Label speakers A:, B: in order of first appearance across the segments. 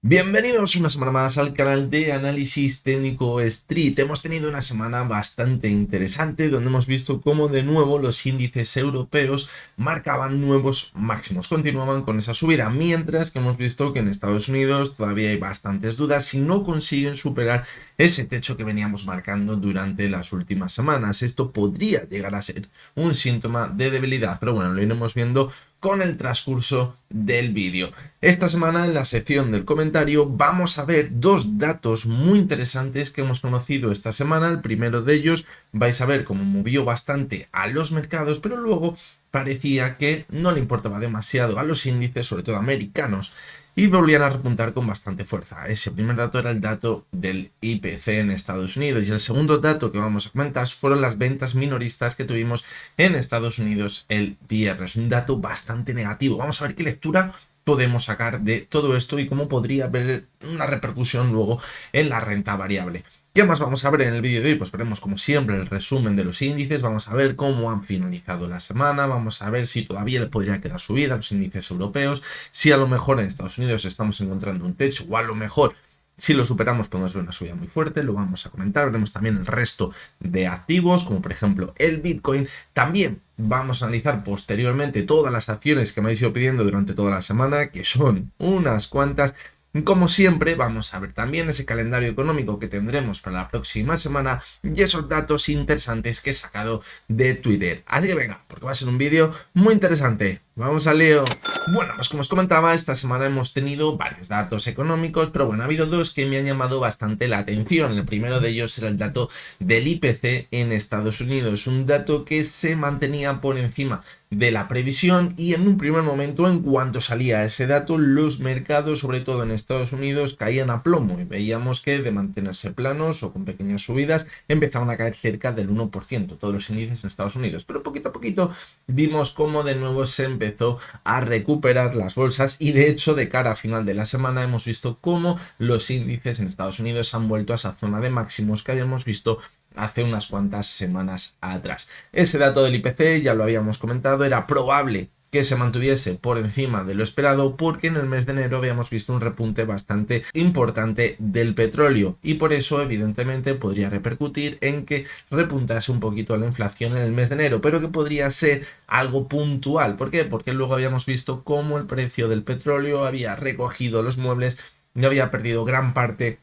A: Bienvenidos una semana más al canal de Análisis Técnico Street. Hemos tenido una semana bastante interesante donde hemos visto cómo de nuevo los índices europeos marcaban nuevos máximos, continuaban con esa subida, mientras que hemos visto que en Estados Unidos todavía hay bastantes dudas si no consiguen superar ese techo que veníamos marcando durante las últimas semanas. Esto podría llegar a ser un síntoma de debilidad, pero bueno, lo iremos viendo con el transcurso del vídeo. Esta semana en la sección del comentario vamos a ver dos datos muy interesantes que hemos conocido esta semana. El primero de ellos vais a ver cómo movió bastante a los mercados, pero luego parecía que no le importaba demasiado a los índices, sobre todo americanos, y volvían a repuntar con bastante fuerza. Ese primer dato era el dato del IPC en Estados Unidos, y el segundo dato que vamos a comentar fueron las ventas minoristas que tuvimos en Estados Unidos el viernes. Un dato bastante negativo. Vamos a ver qué lectura podemos sacar de todo esto y cómo podría haber una repercusión luego en la renta variable. ¿Qué más vamos a ver en el vídeo de hoy? Pues veremos como siempre el resumen de los índices, vamos a ver cómo han finalizado la semana, vamos a ver si todavía le podría quedar subida a los índices europeos, si a lo mejor en Estados Unidos estamos encontrando un techo o a lo mejor si lo superamos podemos ver una subida muy fuerte, lo vamos a comentar, veremos también el resto de activos como por ejemplo el Bitcoin. También vamos a analizar posteriormente todas las acciones que me habéis ido pidiendo durante toda la semana, que son unas cuantas. Como siempre, vamos a ver también ese calendario económico que tendremos para la próxima semana y esos datos interesantes que he sacado de Twitter. Así que venga, porque va a ser un vídeo muy interesante. Vamos al lío. Bueno, pues como os comentaba, esta semana hemos tenido varios datos económicos, pero bueno, ha habido dos que me han llamado bastante la atención. El primero de ellos era el dato del IPC en Estados Unidos, un dato que se mantenía por encima de la previsión y en un primer momento, en cuanto salía ese dato, los mercados, sobre todo en Estados Unidos, caían a plomo y veíamos que de mantenerse planos o con pequeñas subidas empezaban a caer cerca del 1% todos los índices en Estados Unidos, pero poquito a poquito vimos cómo de nuevo se empezó a recuperar las bolsas y de hecho de cara a final de la semana hemos visto cómo los índices en Estados Unidos han vuelto a esa zona de máximos que habíamos visto hace unas cuantas semanas atrás. Ese dato del IPC, ya lo habíamos comentado, era probable que se mantuviese por encima de lo esperado porque en el mes de enero habíamos visto un repunte bastante importante del petróleo y por eso evidentemente podría repercutir en que repuntase un poquito la inflación en el mes de enero, pero que podría ser algo puntual. ¿Por qué? Porque luego habíamos visto cómo el precio del petróleo había recogido los muebles y había perdido gran parte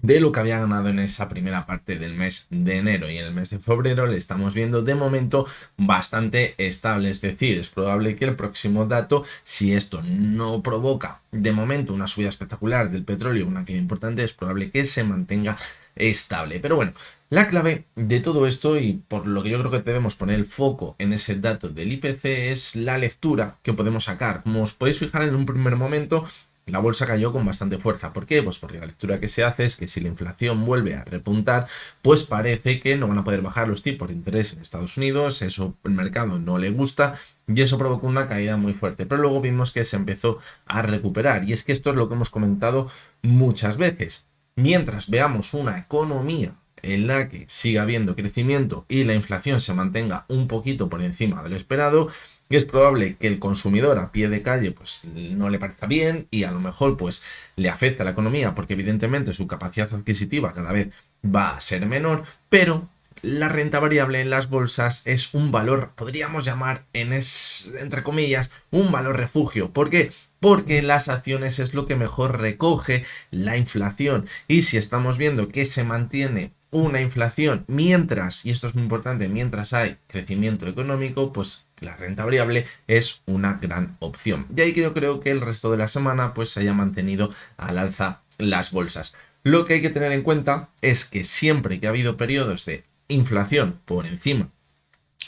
A: de lo que había ganado en esa primera parte del mes de enero, y en el mes de febrero le estamos viendo de momento bastante estable. Es decir, es probable que el próximo dato, si esto no provoca de momento una subida espectacular del petróleo, una caída importante, es probable que se mantenga estable. Pero bueno, la clave de todo esto, y por lo que yo creo que debemos poner el foco en ese dato del IPC, es la lectura que podemos sacar. Como os podéis fijar, en un primer momento la bolsa cayó con bastante fuerza. ¿Por qué? Pues porque la lectura que se hace es que si la inflación vuelve a repuntar, pues parece que no van a poder bajar los tipos de interés en Estados Unidos, eso el mercado no le gusta y eso provocó una caída muy fuerte. Pero luego vimos que se empezó a recuperar, y es que esto es lo que hemos comentado muchas veces. Mientras veamos una economía en la que siga habiendo crecimiento y la inflación se mantenga un poquito por encima de lo esperado, es probable que el consumidor a pie de calle pues no le parezca bien y a lo mejor pues le afecta a la economía porque evidentemente su capacidad adquisitiva cada vez va a ser menor, pero la renta variable en las bolsas es un valor, podríamos llamar entre comillas, un valor refugio. ¿Por qué? Porque las acciones es lo que mejor recoge la inflación, y si estamos viendo que se mantiene una inflación mientras, y esto es muy importante, mientras hay crecimiento económico, pues la renta variable es una gran opción. Y ahí yo creo que el resto de la semana pues se haya mantenido al alza las bolsas. Lo que hay que tener en cuenta es que siempre que ha habido periodos de inflación por encima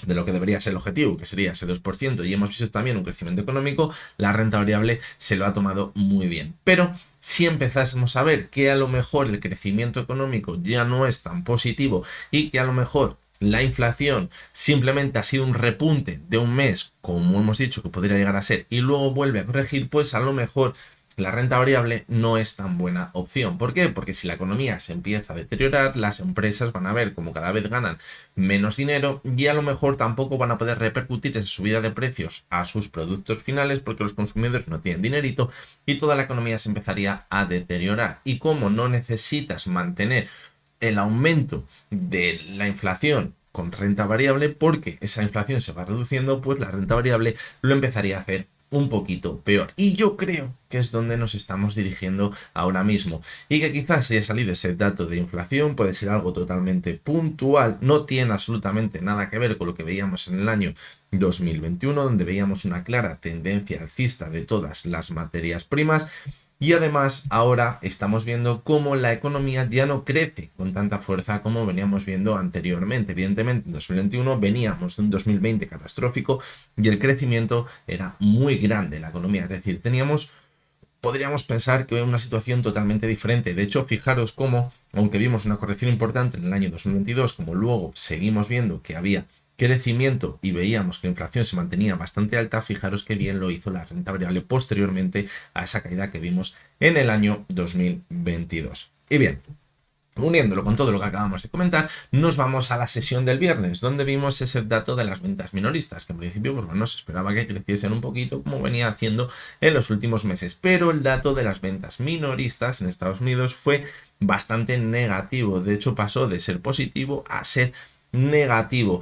A: de lo que debería ser el objetivo, que sería ese 2%, y hemos visto también un crecimiento económico, la renta variable se lo ha tomado muy bien. Pero si empezásemos a ver que a lo mejor el crecimiento económico ya no es tan positivo y que a lo mejor la inflación simplemente ha sido un repunte de un mes, como hemos dicho que podría llegar a ser, y luego vuelve a corregir, pues a lo mejor la renta variable no es tan buena opción. ¿Por qué? Porque si la economía se empieza a deteriorar, las empresas van a ver como cada vez ganan menos dinero y a lo mejor tampoco van a poder repercutir esa subida de precios a sus productos finales porque los consumidores no tienen dinerito y toda la economía se empezaría a deteriorar. Y como no necesitas mantener el aumento de la inflación con renta variable, porque esa inflación se va reduciendo, pues la renta variable lo empezaría a hacer un poquito peor. Y yo creo que es donde nos estamos dirigiendo ahora mismo. Y que quizás haya salido ese dato de inflación, puede ser algo totalmente puntual, no tiene absolutamente nada que ver con lo que veíamos en el año 2021, donde veíamos una clara tendencia alcista de todas las materias primas. Y además ahora estamos viendo cómo la economía ya no crece con tanta fuerza como veníamos viendo anteriormente. Evidentemente en 2021 veníamos de un 2020 catastrófico y el crecimiento era muy grande en la economía. Es decir, podríamos pensar que era una situación totalmente diferente. De hecho, fijaros cómo, aunque vimos una corrección importante en el año 2022, como luego seguimos viendo que había crecimiento y veíamos que la inflación se mantenía bastante alta, fijaros que bien lo hizo la renta variable posteriormente a esa caída que vimos en el año 2022. Y bien, uniéndolo con todo lo que acabamos de comentar, nos vamos a la sesión del viernes, donde vimos ese dato de las ventas minoristas, que en principio pues bueno, se esperaba que creciesen un poquito como venía haciendo en los últimos meses, pero el dato de las ventas minoristas en Estados Unidos fue bastante negativo, de hecho pasó de ser positivo a ser negativo.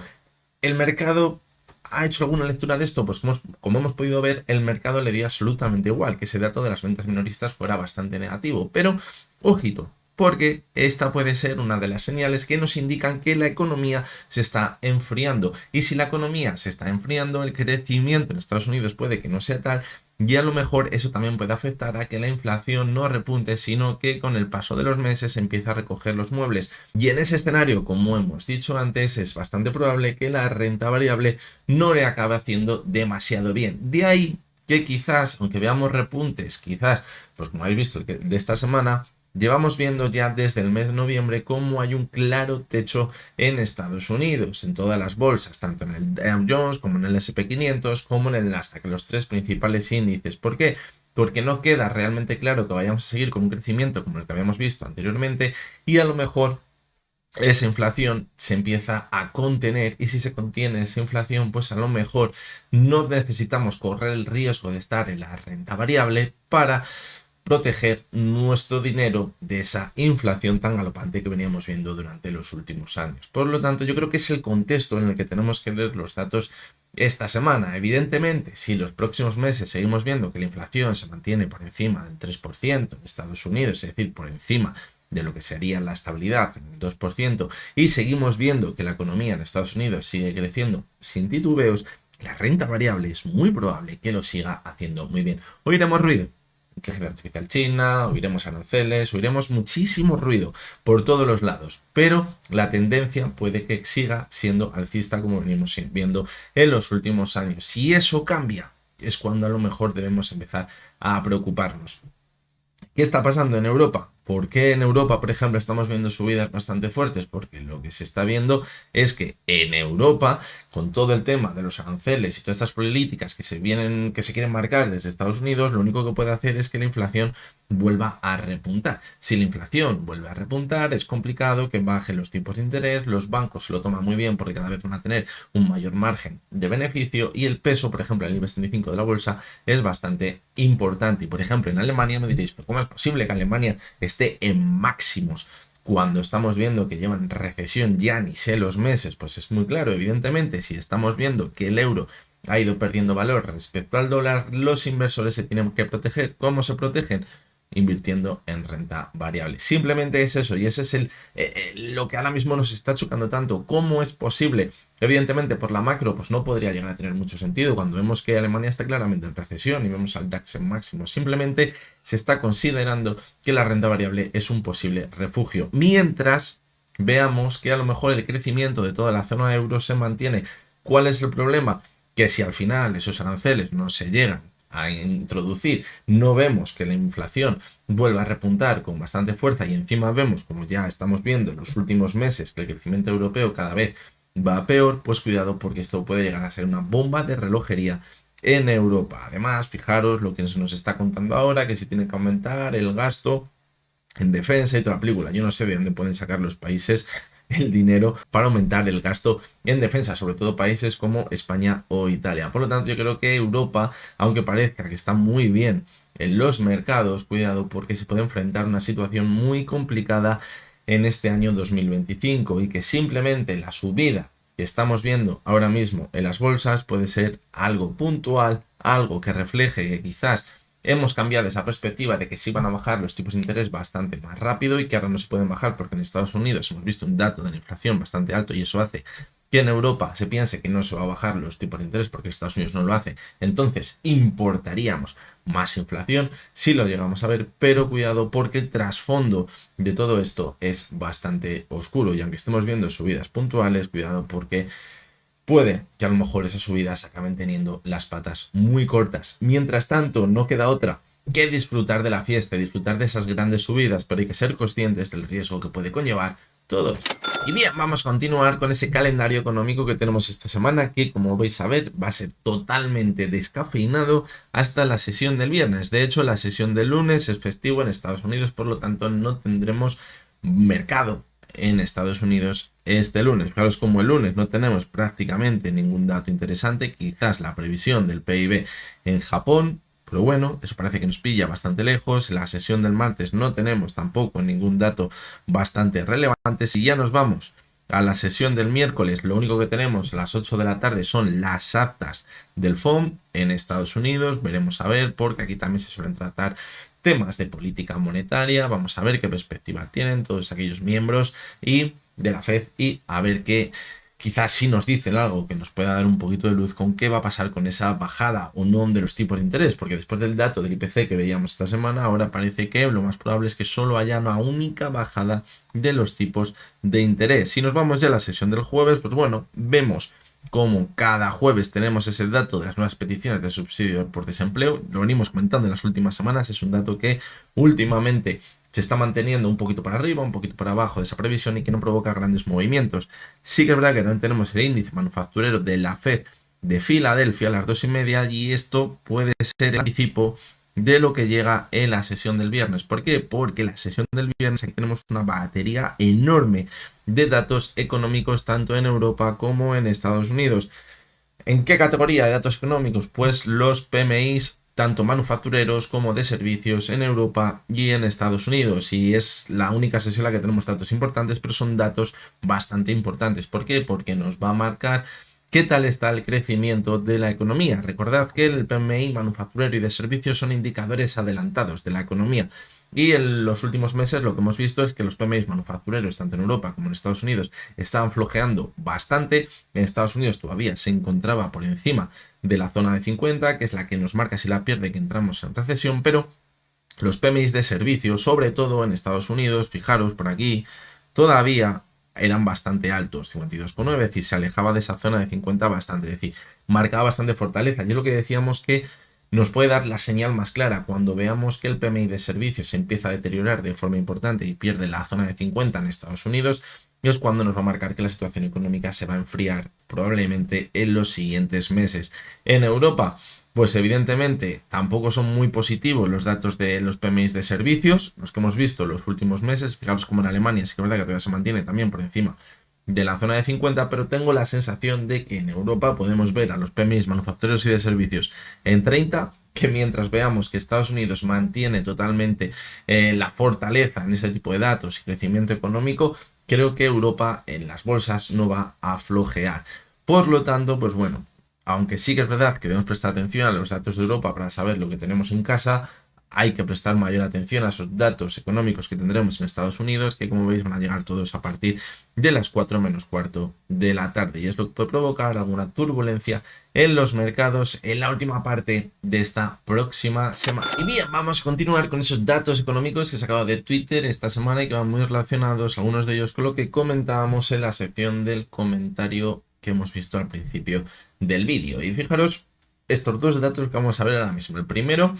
A: El mercado ha hecho alguna lectura de esto, pues como hemos podido ver, el mercado le dio absolutamente igual que ese dato de las ventas minoristas fuera bastante negativo, pero ojito, porque esta puede ser una de las señales que nos indican que la economía se está enfriando. Y si la economía se está enfriando, el crecimiento en Estados Unidos puede que no sea tal, y a lo mejor eso también puede afectar a que la inflación no repunte, sino que con el paso de los meses empieza a recoger los muebles. Y en ese escenario, como hemos dicho antes, es bastante probable que la renta variable no le acabe haciendo demasiado bien. De ahí que quizás, aunque veamos repuntes, quizás, pues como habéis visto el de esta semana, llevamos viendo ya desde el mes de noviembre cómo hay un claro techo en Estados Unidos, en todas las bolsas, tanto en el Dow Jones como en el S&P 500, como en el Nasdaq, los tres principales índices. ¿Por qué? Porque no queda realmente claro que vayamos a seguir con un crecimiento como el que habíamos visto anteriormente y a lo mejor esa inflación se empieza a contener y si se contiene esa inflación, pues a lo mejor no necesitamos correr el riesgo de estar en la renta variable para proteger nuestro dinero de esa inflación tan galopante que veníamos viendo durante los últimos años. Por lo tanto, yo creo que es el contexto en el que tenemos que leer los datos esta semana. Evidentemente, si los próximos meses seguimos viendo que la inflación se mantiene por encima del 3% en Estados Unidos, es decir, por encima de lo que sería la estabilidad en el 2%, y seguimos viendo que la economía en Estados Unidos sigue creciendo sin titubeos, la renta variable es muy probable que lo siga haciendo muy bien. Oiremos ruido. Inteligencia artificial china, oiremos aranceles, oiremos muchísimo ruido por todos los lados, pero la tendencia puede que siga siendo alcista como venimos viendo en los últimos años. Si eso cambia, es cuando a lo mejor debemos empezar a preocuparnos. ¿Qué está pasando en Europa? ¿Por qué en Europa, por ejemplo, estamos viendo subidas bastante fuertes? Porque lo que se está viendo es que en Europa, con todo el tema de los aranceles y todas estas políticas que se quieren marcar desde Estados Unidos, lo único que puede hacer es que la inflación vuelva a repuntar. Si la inflación vuelve a repuntar, es complicado que bajen los tipos de interés, los bancos se lo toman muy bien porque cada vez van a tener un mayor margen de beneficio y el peso, por ejemplo, en el IBEX 35 de la bolsa es bastante importante. Y, por ejemplo, en Alemania me diréis, ¿pero cómo es posible que Alemania esté en máximos cuando estamos viendo que llevan recesión ya ni sé los meses? Pues es muy claro, evidentemente, si estamos viendo que el euro ha ido perdiendo valor respecto al dólar, los inversores se tienen que proteger. ¿Cómo se protegen? Invirtiendo en renta variable. Simplemente es eso y ese es lo que ahora mismo nos está chocando tanto. ¿Cómo es posible? Evidentemente por la macro pues no podría llegar a tener mucho sentido cuando vemos que Alemania está claramente en recesión y vemos al DAX en máximo. Simplemente se está considerando que la renta variable es un posible refugio. Mientras veamos que a lo mejor el crecimiento de toda la zona euro se mantiene. ¿Cuál es el problema? Que si al final esos aranceles no se llegan a introducir, no vemos que la inflación vuelva a repuntar con bastante fuerza y encima vemos, como ya estamos viendo en los últimos meses, que el crecimiento europeo cada vez va a peor, pues cuidado porque esto puede llegar a ser una bomba de relojería en Europa. Además, fijaros lo que se nos está contando ahora, que si tiene que aumentar el gasto en defensa y toda la película. Yo no sé de dónde pueden sacar los países el dinero para aumentar el gasto en defensa, sobre todo países como España o Italia. Por lo tanto, yo creo que Europa, aunque parezca que está muy bien en los mercados, cuidado porque se puede enfrentar a una situación muy complicada en este año 2025 y que simplemente la subida que estamos viendo ahora mismo en las bolsas puede ser algo puntual, algo que refleje que quizás hemos cambiado esa perspectiva de que sí van a bajar los tipos de interés bastante más rápido y que ahora no se pueden bajar porque en Estados Unidos hemos visto un dato de la inflación bastante alto y eso hace que en Europa se piense que no se va a bajar los tipos de interés porque Estados Unidos no lo hace. Entonces importaríamos más inflación si lo llegamos a ver, pero cuidado porque el trasfondo de todo esto es bastante oscuro y aunque estemos viendo subidas puntuales, cuidado porque puede que a lo mejor esas subidas acaben teniendo las patas muy cortas. Mientras tanto, no queda otra que disfrutar de la fiesta, disfrutar de esas grandes subidas, pero hay que ser conscientes del riesgo que puede conllevar todo esto. Y bien, vamos a continuar con ese calendario económico que tenemos esta semana, que como vais a ver va a ser totalmente descafeinado hasta la sesión del viernes. De hecho, la sesión del lunes es festivo en Estados Unidos, por lo tanto no tendremos mercado en Estados Unidos este lunes. Fijaros como el lunes no tenemos prácticamente ningún dato interesante, quizás la previsión del PIB en Japón, pero bueno, eso parece que nos pilla bastante lejos. En la sesión del martes no tenemos tampoco ningún dato bastante relevante. Si ya nos vamos a la sesión del miércoles, lo único que tenemos a las 8 de la tarde son las actas del FOMC en Estados Unidos. Veremos a ver, porque aquí también se suelen tratar temas de política monetaria. Vamos a ver qué perspectiva tienen todos aquellos miembros y de la Fed y a ver qué quizás sí nos dicen algo que nos pueda dar un poquito de luz con qué va a pasar con esa bajada o no de los tipos de interés, porque después del dato del IPC que veíamos esta semana, ahora parece que lo más probable es que solo haya una única bajada de los tipos de interés. Si nos vamos ya a la sesión del jueves, pues bueno, vemos como cada jueves tenemos ese dato de las nuevas peticiones de subsidio por desempleo. Lo venimos comentando en las últimas semanas, es un dato que últimamente se está manteniendo un poquito para arriba, un poquito para abajo de esa previsión y que no provoca grandes movimientos. Sí que es verdad que también tenemos el índice manufacturero de la Fed de Filadelfia a las 2:30 y esto puede ser el anticipo de lo que llega en la sesión del viernes. ¿Por qué? Porque la sesión del viernes aquí tenemos una batería enorme de datos económicos tanto en Europa como en Estados Unidos. ¿En qué categoría de datos económicos? Pues los PMIs tanto manufactureros como de servicios en Europa y en Estados Unidos. Y es la única sesión en la que tenemos datos importantes, pero son datos bastante importantes. ¿Por qué? Porque nos va a marcar qué tal está el crecimiento de la economía. Recordad que el PMI manufacturero y de servicios son indicadores adelantados de la economía. Y en los últimos meses lo que hemos visto es que los PMI manufactureros, tanto en Europa como en Estados Unidos, estaban flojeando bastante. En Estados Unidos todavía se encontraba por encima de la zona de 50, que es la que nos marca si la pierde que entramos en recesión, pero los PMI de servicios, sobre todo en Estados Unidos, fijaros por aquí, todavía eran bastante altos, 52,9, es decir, se alejaba de esa zona de 50 bastante, es decir, marcaba bastante fortaleza. Y es lo que decíamos que nos puede dar la señal más clara cuando veamos que el PMI de servicios se empieza a deteriorar de forma importante y pierde la zona de 50 en Estados Unidos, y es cuando nos va a marcar que la situación económica se va a enfriar probablemente en los siguientes meses. En Europa, pues evidentemente tampoco son muy positivos los datos de los PMI de servicios, los que hemos visto los últimos meses. Fijaros como en Alemania sí que es verdad que todavía se mantiene también por encima de la zona de 50, pero tengo la sensación de que en Europa podemos ver a los PMI manufactureros y de servicios en 30, que mientras veamos que Estados Unidos mantiene totalmente la fortaleza en este tipo de datos y crecimiento económico, creo que Europa en las bolsas no va a flojear. Por lo tanto, pues bueno, aunque sí que es verdad que debemos prestar atención a los datos de Europa para saber lo que tenemos en casa, hay que prestar mayor atención a esos datos económicos que tendremos en Estados Unidos, que como veis van a llegar todos a partir de las 4 menos cuarto de la tarde. Y es lo que puede provocar alguna turbulencia en los mercados en la última parte de esta próxima semana. Y bien, vamos a continuar con esos datos económicos que he sacado de Twitter esta semana y que van muy relacionados, algunos de ellos con lo que comentábamos en la sección del comentario que hemos visto al principio del vídeo. Y fijaros estos dos datos que vamos a ver ahora mismo. El primero,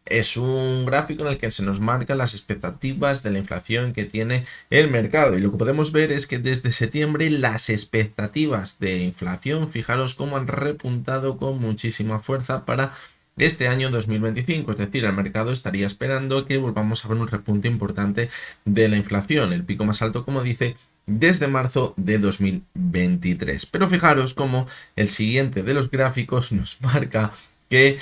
A: Es un gráfico en el que se nos marcan las expectativas de la inflación que tiene el mercado. Y lo que podemos ver es que desde septiembre las expectativas de inflación, fijaros cómo han repuntado con muchísima fuerza para este año 2025. Es decir, el mercado estaría esperando que volvamos a ver un repunte importante de la inflación. El pico más alto, como dice, desde marzo de 2023. Pero fijaros cómo el siguiente de los gráficos nos marca que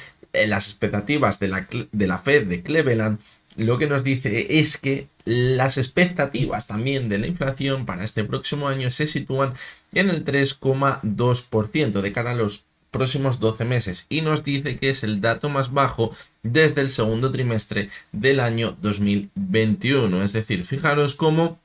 A: las expectativas de la Fed de Cleveland lo que nos dice es que las expectativas también de la inflación para este próximo año se sitúan en el 3,2% de cara a los próximos 12 meses y nos dice que es el dato más bajo desde el segundo trimestre del año 2021. Es decir, fijaros cómo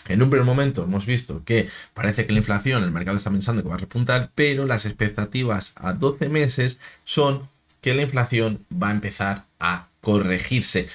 A: en un primer momento hemos visto que parece que la inflación, el mercado está pensando que va a repuntar, pero las expectativas a 12 meses son que la inflación va a empezar a corregirse.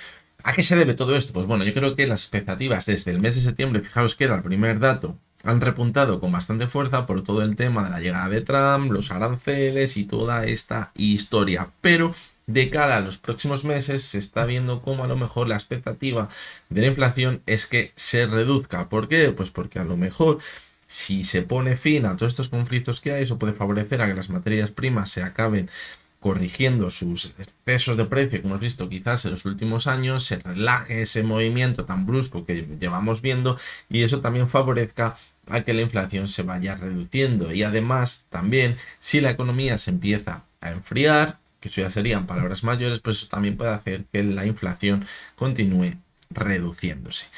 A: ¿A qué se debe todo esto? Pues bueno, yo creo que las expectativas desde el mes de septiembre, fijaos que era el primer dato, han repuntado con bastante fuerza por todo el tema de la llegada de Trump, los aranceles y toda esta historia. Pero de cara a los próximos meses se está viendo cómo a lo mejor la expectativa de la inflación es que se reduzca. ¿Por qué? Pues porque a lo mejor si se pone fin a todos estos conflictos que hay, eso puede favorecer a que las materias primas se acaben corrigiendo sus excesos de precio que hemos visto quizás en los últimos años, se relaje ese movimiento tan brusco que llevamos viendo y eso también favorezca a que la inflación se vaya reduciendo. Y además también si la economía se empieza a enfriar, que eso ya serían palabras mayores, pues eso también puede hacer que la inflación continúe reduciéndose.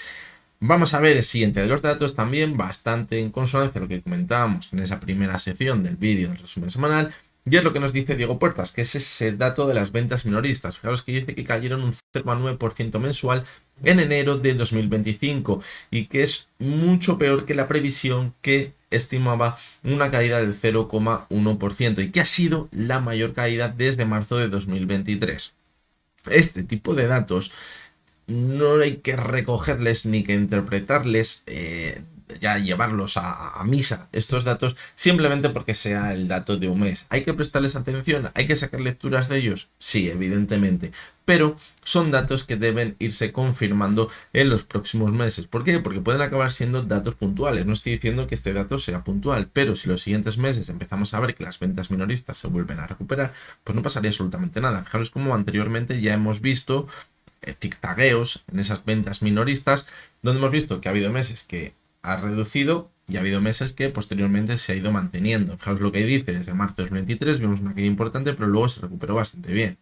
A: Vamos a ver el siguiente de los datos, también bastante en consonancia a lo que comentábamos en esa primera sección del vídeo del resumen semanal, y es lo que nos dice Diego Puertas, que es ese dato de las ventas minoristas. Fijaros que dice que cayeron un 0,9% mensual en enero de 2025 y que es mucho peor que la previsión que estimaba una caída del 0,1% y que ha sido la mayor caída desde marzo de 2023. Este tipo de datos no hay que recogerles ni que interpretarles, ya llevarlos a misa estos datos simplemente porque sea el dato de un mes. ¿Hay que prestarles atención? ¿Hay que sacar lecturas de ellos? Sí, evidentemente. Pero son datos que deben irse confirmando en los próximos meses. ¿Por qué? Porque pueden acabar siendo datos puntuales. No estoy diciendo que este dato sea puntual, pero si los siguientes meses empezamos a ver que las ventas minoristas se vuelven a recuperar, pues no pasaría absolutamente nada. Fijaros como anteriormente ya hemos visto tic-tagueos en esas ventas minoristas, donde hemos visto que ha habido meses que ha reducido y ha habido meses que posteriormente se ha ido manteniendo. Fijaos lo que dice, desde marzo de 2023 vimos una caída importante, pero luego se recuperó bastante bien.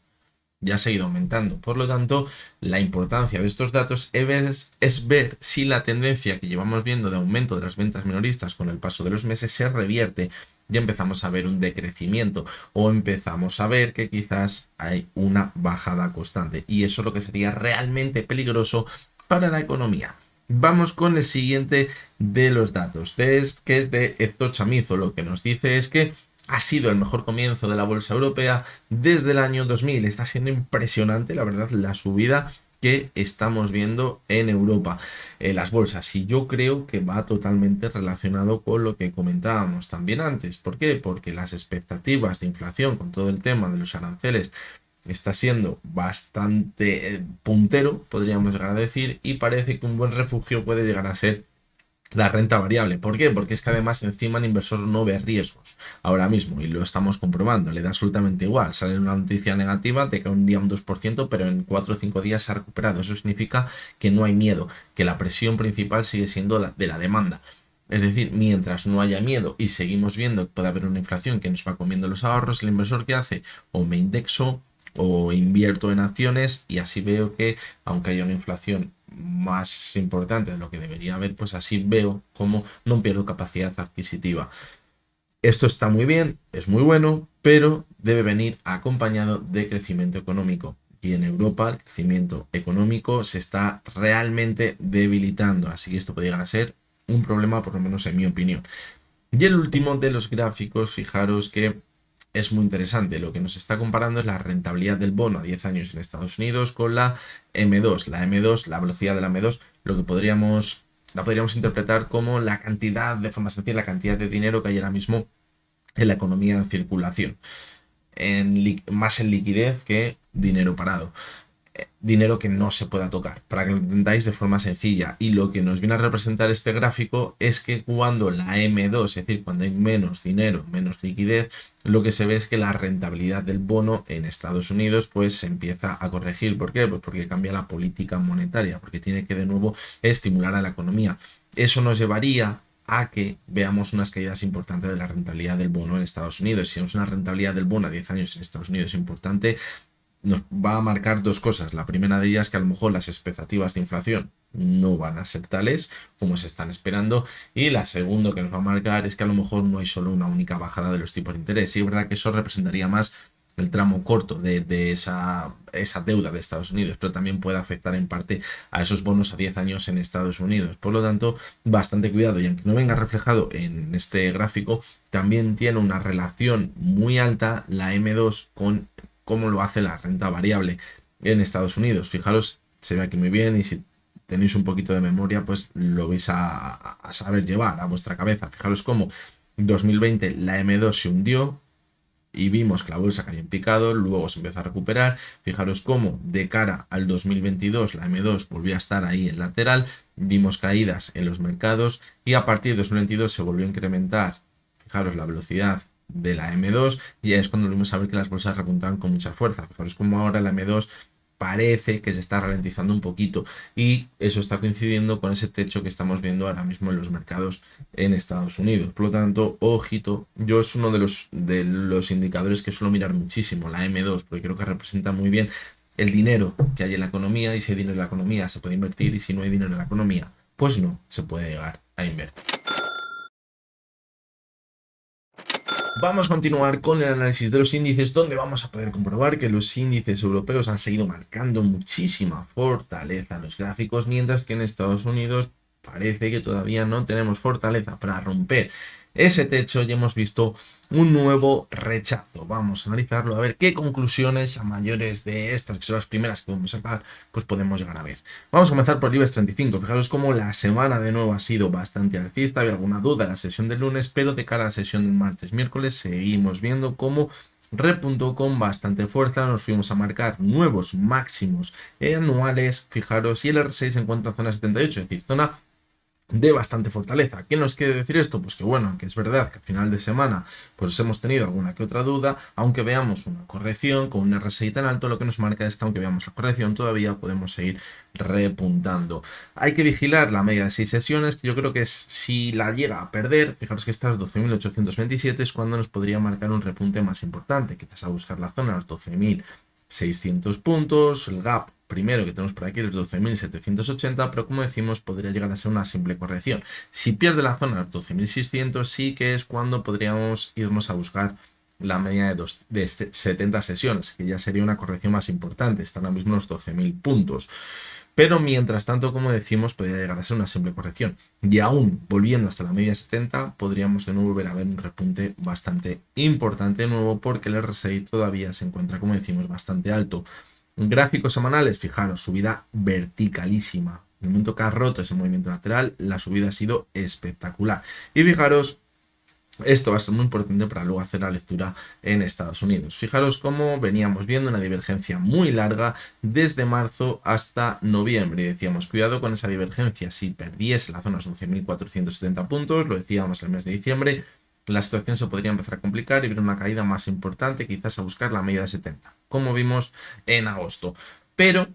A: Ya se ha ido aumentando. Por lo tanto, la importancia de estos datos es ver si la tendencia que llevamos viendo de aumento de las ventas minoristas con el paso de los meses se revierte y empezamos a ver un decrecimiento o empezamos a ver que quizás hay una bajada constante. Y eso es lo que sería realmente peligroso para la economía. Vamos con el siguiente de los datos, que es de Héctor Chamizo. Lo que nos dice es que ha sido el mejor comienzo de la bolsa europea desde el año 2000. Está siendo impresionante, la verdad, la subida que estamos viendo en Europa, las bolsas. Y yo creo que va totalmente relacionado con lo que comentábamos también antes. ¿Por qué? Porque las expectativas de inflación con todo el tema de los aranceles está siendo bastante puntero, podríamos llegar a decir, y parece que un buen refugio puede llegar a ser la renta variable. ¿Por qué? Porque es que además encima el inversor no ve riesgos ahora mismo y lo estamos comprobando, le da absolutamente igual. Sale una noticia negativa, te cae un día un 2%, pero en 4 o 5 días se ha recuperado. Eso significa que no hay miedo, que la presión principal sigue siendo la de la demanda. Es decir, mientras no haya miedo y seguimos viendo que puede haber una inflación que nos va comiendo los ahorros, el inversor ¿qué hace? O me indexo o invierto en acciones y así veo que aunque haya una inflación más importante de lo que debería haber, pues así veo cómo no pierdo capacidad adquisitiva. Esto está muy bien, es muy bueno, pero debe venir acompañado de crecimiento económico. Y en Europa el crecimiento económico se está realmente debilitando, así que esto puede llegar a ser un problema, por lo menos en mi opinión. Y el último de los gráficos, fijaros que es muy interesante. Lo que nos está comparando es la rentabilidad del bono a 10 años en Estados Unidos con la M2. La M2, la velocidad de la M2, lo que la podríamos interpretar como la cantidad, de forma sencilla, la cantidad de dinero que hay ahora mismo en la economía en circulación. Más en liquidez que dinero parado. dinero que no se pueda tocar, para que lo entendáis de forma sencilla. Y lo que nos viene a representar este gráfico es que cuando la M2, es decir, cuando hay menos dinero, menos liquidez, lo que se ve es que la rentabilidad del bono en Estados Unidos pues se empieza a corregir. ¿Por qué? Pues porque cambia la política monetaria, porque tiene que de nuevo estimular a la economía. Eso nos llevaría a que veamos unas caídas importantes de la rentabilidad del bono en Estados Unidos. Si vemos una rentabilidad del bono a 10 años en Estados Unidos importante, nos va a marcar dos cosas. La primera de ellas es que a lo mejor las expectativas de inflación no van a ser tales como se están esperando, y la segunda que nos va a marcar es que a lo mejor no hay solo una única bajada de los tipos de interés. Sí, es verdad que eso representaría más el tramo corto de esa deuda de Estados Unidos, pero también puede afectar en parte a esos bonos a 10 años en Estados Unidos. Por lo tanto, bastante cuidado, y aunque no venga reflejado en este gráfico, también tiene una relación muy alta la M2 con cómo lo hace la renta variable en Estados Unidos. Fijaros, se ve aquí muy bien, y si tenéis un poquito de memoria, pues lo vais a saber llevar a vuestra cabeza. Fijaros cómo en 2020 la M2 se hundió y vimos que la bolsa cayó en picado, luego se empezó a recuperar. Fijaros cómo de cara al 2022 la M2 volvió a estar ahí en lateral, vimos caídas en los mercados y a partir de 2022 se volvió a incrementar, fijaros, la velocidad de la M2, y es cuando volvimos a ver que las bolsas repuntaban con mucha fuerza. Fijaros cómo ahora la M2 parece que se está ralentizando un poquito, y eso está coincidiendo con ese techo que estamos viendo ahora mismo en los mercados en Estados Unidos. Por lo tanto, ojito, yo es uno de los indicadores que suelo mirar muchísimo, la M2, porque creo que representa muy bien el dinero que hay en la economía, y si hay dinero en la economía se puede invertir, y si no hay dinero en la economía, pues no se puede llegar a invertir. Vamos a continuar con el análisis de los índices, donde vamos a poder comprobar que los índices europeos han seguido marcando muchísima fortaleza en los gráficos, mientras que en Estados Unidos parece que todavía no tenemos fortaleza para romper ese techo y hemos visto un nuevo rechazo. Vamos a analizarlo, a ver qué conclusiones a mayores de estas, que son las primeras que vamos a sacar, pues podemos llegar a ver. Vamos a comenzar por el IBEX 35. Fijaros cómo la semana de nuevo ha sido bastante alcista. Había alguna duda en la sesión del lunes, pero de cara a la sesión del martes, miércoles, seguimos viendo cómo repuntó con bastante fuerza. Nos fuimos a marcar nuevos máximos anuales, fijaros, y el RSI se encuentra en zona 78, es decir, zona de bastante fortaleza. ¿Qué nos quiere decir esto? Pues que bueno, que es verdad que a final de semana pues hemos tenido alguna que otra duda, aunque veamos una corrección con un RSI tan alto, lo que nos marca es que aunque veamos la corrección todavía podemos seguir repuntando. Hay que vigilar la media de 6 sesiones, que yo creo que si la llega a perder, fijaros que esta es 12.827, es cuando nos podría marcar un repunte más importante, quizás a buscar la zona de los 12.600 puntos, el gap primero que tenemos por aquí es 12.780, pero como decimos podría llegar a ser una simple corrección. Si pierde la zona de 12.600, sí que es cuando podríamos irnos a buscar la media de 70 sesiones, que ya sería una corrección más importante, están ahora mismo los 12.000 puntos. Pero mientras tanto, como decimos, podría llegar a ser una simple corrección. Y aún volviendo hasta la media 70, podríamos de nuevo volver a ver un repunte bastante importante de nuevo, porque el RSI todavía se encuentra, como decimos, bastante alto. Gráficos semanales, fijaros, subida verticalísima. En el momento que ha roto ese movimiento lateral, la subida ha sido espectacular. Y fijaros, esto va a ser muy importante para luego hacer la lectura en Estados Unidos. Fijaros cómo veníamos viendo una divergencia muy larga desde marzo hasta noviembre. Y decíamos, cuidado con esa divergencia. Si perdiese la zona de 11.470 puntos, lo decíamos el mes de diciembre, la situación se podría empezar a complicar y ver una caída más importante, quizás a buscar la media de 70, como vimos en agosto. Pero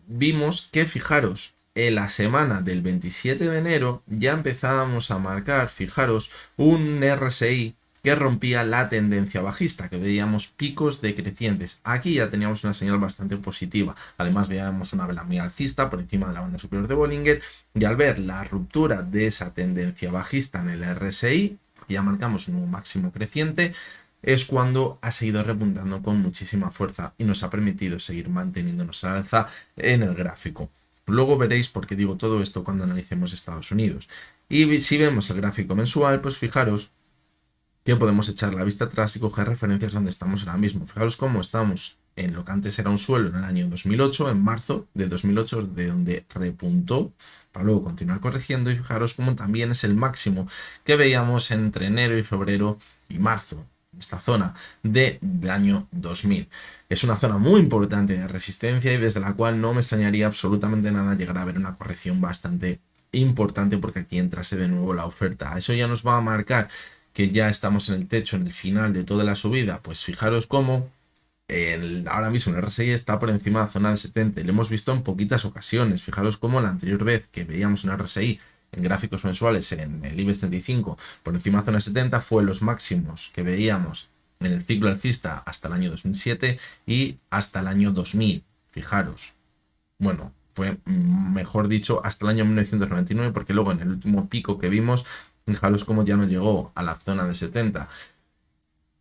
A: vimos que, fijaros, en la semana del 27 de enero ya empezábamos a marcar, fijaros, un RSI que rompía la tendencia bajista, que veíamos picos decrecientes. Aquí ya teníamos una señal bastante positiva. Además veíamos una vela muy alcista por encima de la banda superior de Bollinger, y al ver la ruptura de esa tendencia bajista en el RSI, ya marcamos un nuevo máximo creciente, es cuando ha seguido repuntando con muchísima fuerza y nos ha permitido seguir manteniéndonos al alza en el gráfico. Luego veréis por qué digo todo esto cuando analicemos Estados Unidos. Y si vemos el gráfico mensual, pues fijaros que podemos echar la vista atrás y coger referencias donde estamos ahora mismo. Fijaros cómo estamos en lo que antes era un suelo en el año 2008, en marzo de 2008, de donde repuntó para luego continuar corrigiendo, y fijaros cómo también es el máximo que veíamos entre enero y febrero y marzo esta zona del año 2000. Es una zona muy importante de resistencia y desde la cual no me extrañaría absolutamente nada llegar a ver una corrección bastante importante, porque aquí entrase de nuevo la oferta. Eso ya nos va a marcar que ya estamos en el techo, en el final de toda la subida. Pues fijaros cómo ahora mismo el RSI está por encima de la zona de 70 y lo hemos visto en poquitas ocasiones. Fijaros cómo la anterior vez que veíamos un RSI en gráficos mensuales en el IBEX 35 por encima de la zona de 70 fue los máximos que veíamos en el ciclo alcista hasta el año 2007 y hasta el año 2000. Fijaros, bueno, fue mejor dicho hasta el año 1999, porque luego en el último pico que vimos, fijaros cómo ya no llegó a la zona de 70.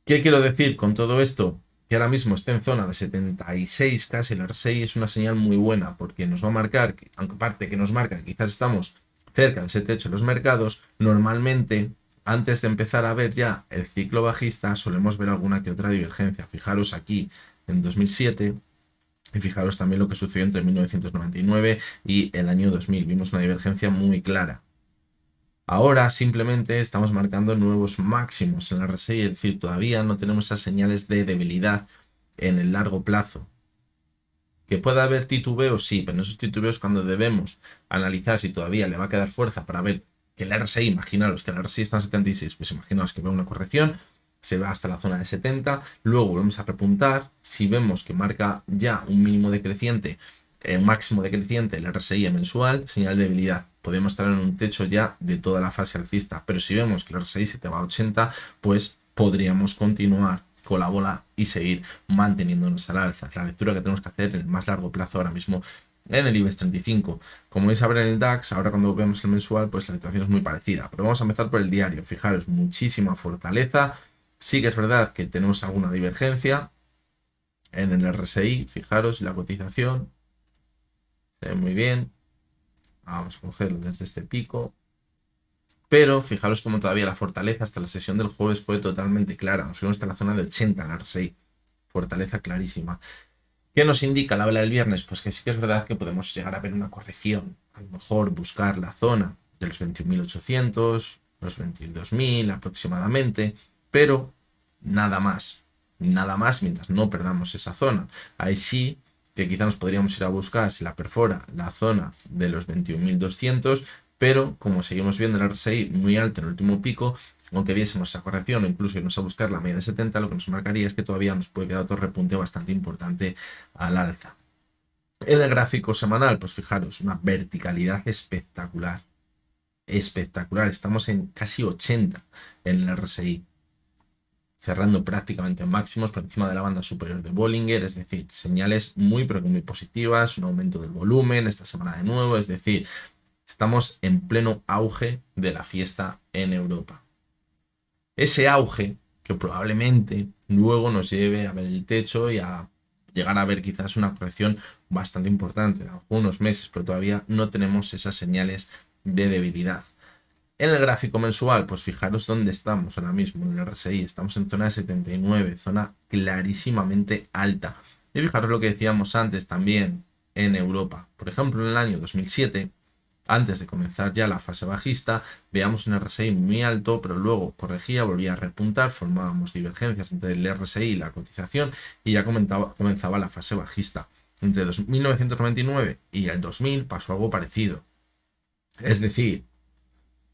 A: ¿Qué quiero decir con todo esto? Que ahora mismo esté en zona de 76 casi el RSI es una señal muy buena, porque nos va a marcar, aunque parte que nos marca que quizás estamos cerca de ese techo en los mercados, normalmente antes de empezar a ver ya el ciclo bajista solemos ver alguna que otra divergencia. Fijaros aquí en 2007 y fijaros también lo que sucedió entre 1999 y el año 2000. Vimos una divergencia muy clara. Ahora simplemente estamos marcando nuevos máximos en la RSI, es decir, todavía no tenemos esas señales de debilidad en el largo plazo. ¿Que pueda haber titubeos? Sí, pero en esos titubeos cuando debemos analizar si todavía le va a quedar fuerza para ver que el RSI, imaginaros que el RSI está en 76, pues imaginaos que ve una corrección, se va hasta la zona de 70, luego volvemos a repuntar, si vemos que marca ya un mínimo decreciente, un máximo decreciente el RSI mensual, señal de debilidad. Podemos estar en un techo ya de toda la fase alcista, pero si vemos que el RSI se te va a 80, pues podríamos continuar con la bola y seguir manteniéndonos al alza. La lectura que tenemos que hacer en el más largo plazo ahora mismo en el IBEX 35. Como vais a ver en el DAX, ahora cuando vemos el mensual, pues la situación es muy parecida. Pero vamos a empezar por el diario. Fijaros, muchísima fortaleza. Sí que es verdad que tenemos alguna divergencia en el RSI. Fijaros, la cotización se ve muy bien. Vamos a cogerlo desde este pico. Pero fijaros como todavía la fortaleza hasta la sesión del jueves fue totalmente clara. Nos fuimos hasta la zona de 80 en la RSI. Fortaleza clarísima. ¿Qué nos indica la vela del viernes? Pues que sí que es verdad que podemos llegar a ver una corrección. A lo mejor buscar la zona de los 21.800, los 22.000 aproximadamente. Pero nada más. Nada más mientras no perdamos esa zona. Ahí sí que quizá nos podríamos ir a buscar si la perfora la zona de los 21.200, pero como seguimos viendo el RSI muy alto en el último pico, aunque viésemos esa corrección o incluso irnos a buscar la media de 70, lo que nos marcaría es que todavía nos puede quedar otro repunte bastante importante al alza. En el gráfico semanal, pues fijaros, una verticalidad espectacular. Espectacular, estamos en casi 80 en el RSI, cerrando prácticamente en máximos por encima de la banda superior de Bollinger, es decir, señales muy pero que muy positivas, un aumento del volumen esta semana de nuevo, es decir, estamos en pleno auge de la fiesta en Europa. Ese auge que probablemente luego nos lleve a ver el techo y a llegar a ver quizás una corrección bastante importante en algunos meses, pero todavía no tenemos esas señales de debilidad. En el gráfico mensual, pues fijaros dónde estamos ahora mismo en el RSI. Estamos en zona de 79, zona clarísimamente alta. Y fijaros lo que decíamos antes también en Europa. Por ejemplo, en el año 2007, antes de comenzar ya la fase bajista, veíamos un RSI muy alto, pero luego corregía, volvía a repuntar, formábamos divergencias entre el RSI y la cotización y ya comenzaba la fase bajista. Entre 1999 y el 2000 pasó algo parecido. Es decir,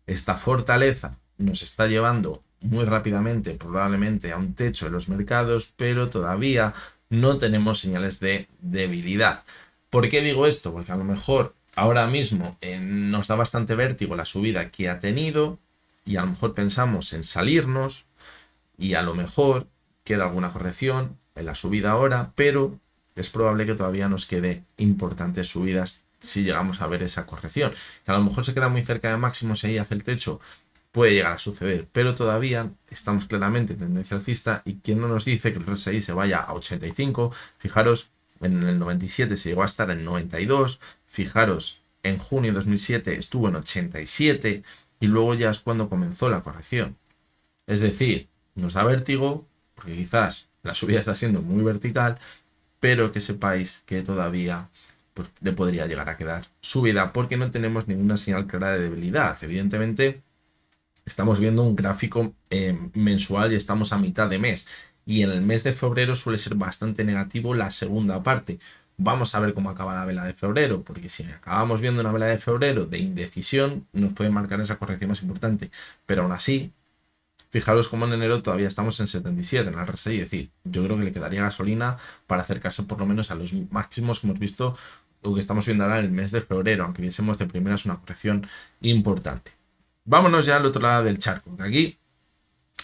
A: esta fortaleza nos está llevando muy rápidamente probablemente a un techo de los mercados, pero todavía no tenemos señales de debilidad. ¿Por qué digo esto? Porque a lo mejor ahora mismo nos da bastante vértigo la subida que ha tenido y a lo mejor pensamos en salirnos y a lo mejor queda alguna corrección en la subida ahora, pero es probable que todavía nos quede importantes subidas si llegamos a ver esa corrección. Que a lo mejor se queda muy cerca de máximos y ahí hace el techo, puede llegar a suceder, pero todavía estamos claramente en tendencia alcista y quien no nos dice que el RSI se vaya a 85, fijaros, en el 97 se llegó a estar en 92, fijaros, en junio de 2007 estuvo en 87 y luego ya es cuando comenzó la corrección. Es decir, nos da vértigo, porque quizás la subida está siendo muy vertical, pero que sepáis que todavía pues, le podría llegar a quedar subida porque no tenemos ninguna señal clara de debilidad. Evidentemente, Estamos viendo un gráfico mensual y estamos a mitad de mes. Y en el mes de febrero suele ser bastante negativo la segunda parte. Vamos a ver cómo acaba la vela de febrero, porque si acabamos viendo una vela de febrero de indecisión, nos puede marcar esa corrección más importante. Pero aún así, fijaros cómo en enero todavía estamos en 77 en la RSI, es decir, yo creo que le quedaría gasolina para acercarse por lo menos a los máximos que hemos visto o que estamos viendo ahora en el mes de febrero, aunque viésemos de primeras una corrección importante. Vámonos ya al otro lado del charco, que aquí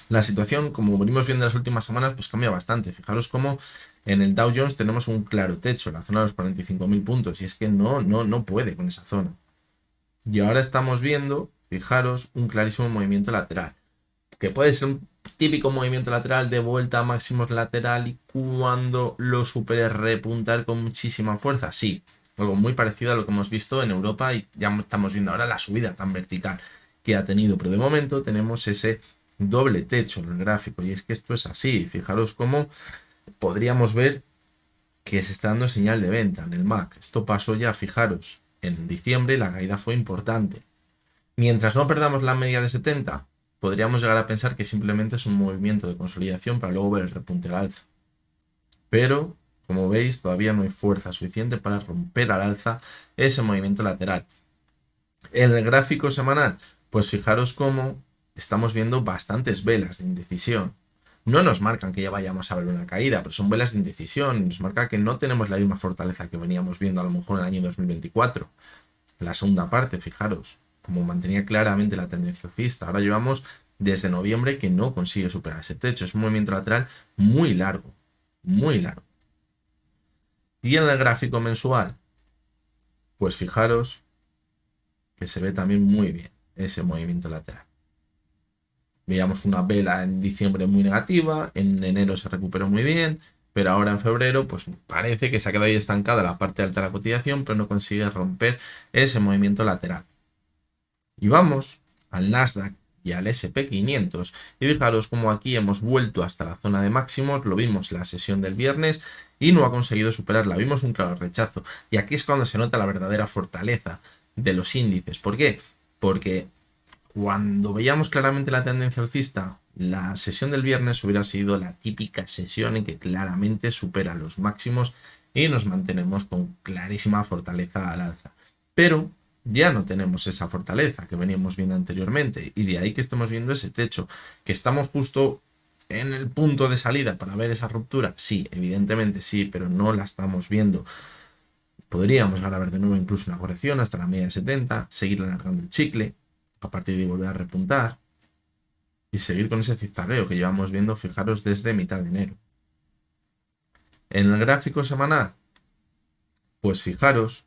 A: la situación, como venimos viendo en las últimas semanas, pues cambia bastante. Fijaros cómo en el Dow Jones tenemos un claro techo, la zona de los 45.000 puntos, y es que no puede con esa zona. Y ahora estamos viendo, fijaros, un clarísimo movimiento lateral, que puede ser un típico movimiento lateral de vuelta a máximos lateral y cuando lo supere repuntar con muchísima fuerza. Sí, algo muy parecido a lo que hemos visto en Europa y ya estamos viendo ahora la subida tan vertical que ha tenido, pero de momento tenemos ese doble techo en el gráfico y es que esto es así. Fijaros cómo podríamos ver que se está dando señal de venta en el MAC. Esto pasó ya, fijaros, en diciembre la caída fue importante. Mientras no perdamos la media de 70, podríamos llegar a pensar que simplemente es un movimiento de consolidación para luego ver el repunte al alza. Pero, como veis, todavía no hay fuerza suficiente para romper al alza ese movimiento lateral. En el gráfico semanal, pues fijaros cómo estamos viendo bastantes velas de indecisión. No nos marcan que ya vayamos a ver una caída, pero son velas de indecisión. Nos marca que no tenemos la misma fortaleza que veníamos viendo a lo mejor en el año 2024. En la segunda parte, fijaros, como mantenía claramente la tendencia alcista. Ahora llevamos desde noviembre que no consigue superar ese techo. Es un movimiento lateral muy largo, muy largo. Y en el gráfico mensual, pues fijaros que se ve también muy bien ese movimiento lateral. Veíamos una vela en diciembre muy negativa, en enero se recuperó muy bien, pero ahora en febrero pues parece que se ha quedado ahí estancada la parte alta de la cotización, pero no consigue romper ese movimiento lateral. Y vamos al Nasdaq y al SP500 y fijaros como aquí hemos vuelto hasta la zona de máximos, lo vimos en la sesión del viernes y no ha conseguido superarla, vimos un claro rechazo y aquí es cuando se nota la verdadera fortaleza de los índices. ¿Por qué? Porque cuando veíamos claramente la tendencia alcista, la sesión del viernes hubiera sido la típica sesión en que claramente supera los máximos y nos mantenemos con clarísima fortaleza al alza. Pero ya no tenemos esa fortaleza que veníamos viendo anteriormente y de ahí que estamos viendo ese techo, que estamos justo en el punto de salida para ver esa ruptura. Sí, evidentemente sí, pero no la estamos viendo. Podríamos llegar a ver de nuevo incluso una corrección hasta la media de 70, seguir alargando el chicle, a partir de volver a repuntar y seguir con ese zigzagueo que llevamos viendo, fijaros, desde mitad de enero. En el gráfico semanal, pues fijaros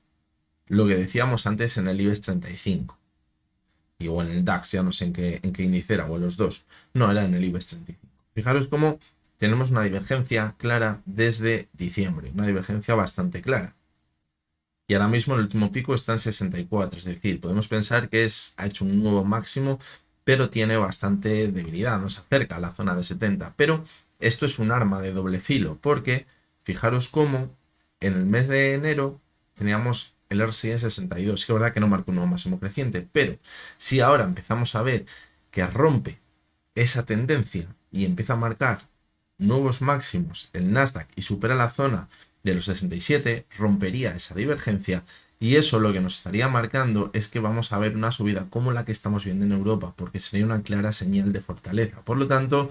A: lo que decíamos antes en el IBEX 35. Y o en el DAX, ya no sé en qué índice era, o en los dos. No, era en el IBEX 35. Fijaros cómo tenemos una divergencia clara desde diciembre, una divergencia bastante clara. Y ahora mismo el último pico está en 64, es decir, podemos pensar que ha hecho un nuevo máximo, pero tiene bastante debilidad, no se acerca a la zona de 70. Pero esto es un arma de doble filo, porque fijaros cómo en el mes de enero teníamos el RSI en 62, que es verdad que no marca un nuevo máximo creciente, pero si ahora empezamos a ver que rompe esa tendencia y empieza a marcar nuevos máximos el Nasdaq y supera la zona de los 67, rompería esa divergencia y eso lo que nos estaría marcando es que vamos a ver una subida como la que estamos viendo en Europa, porque sería una clara señal de fortaleza. Por lo tanto,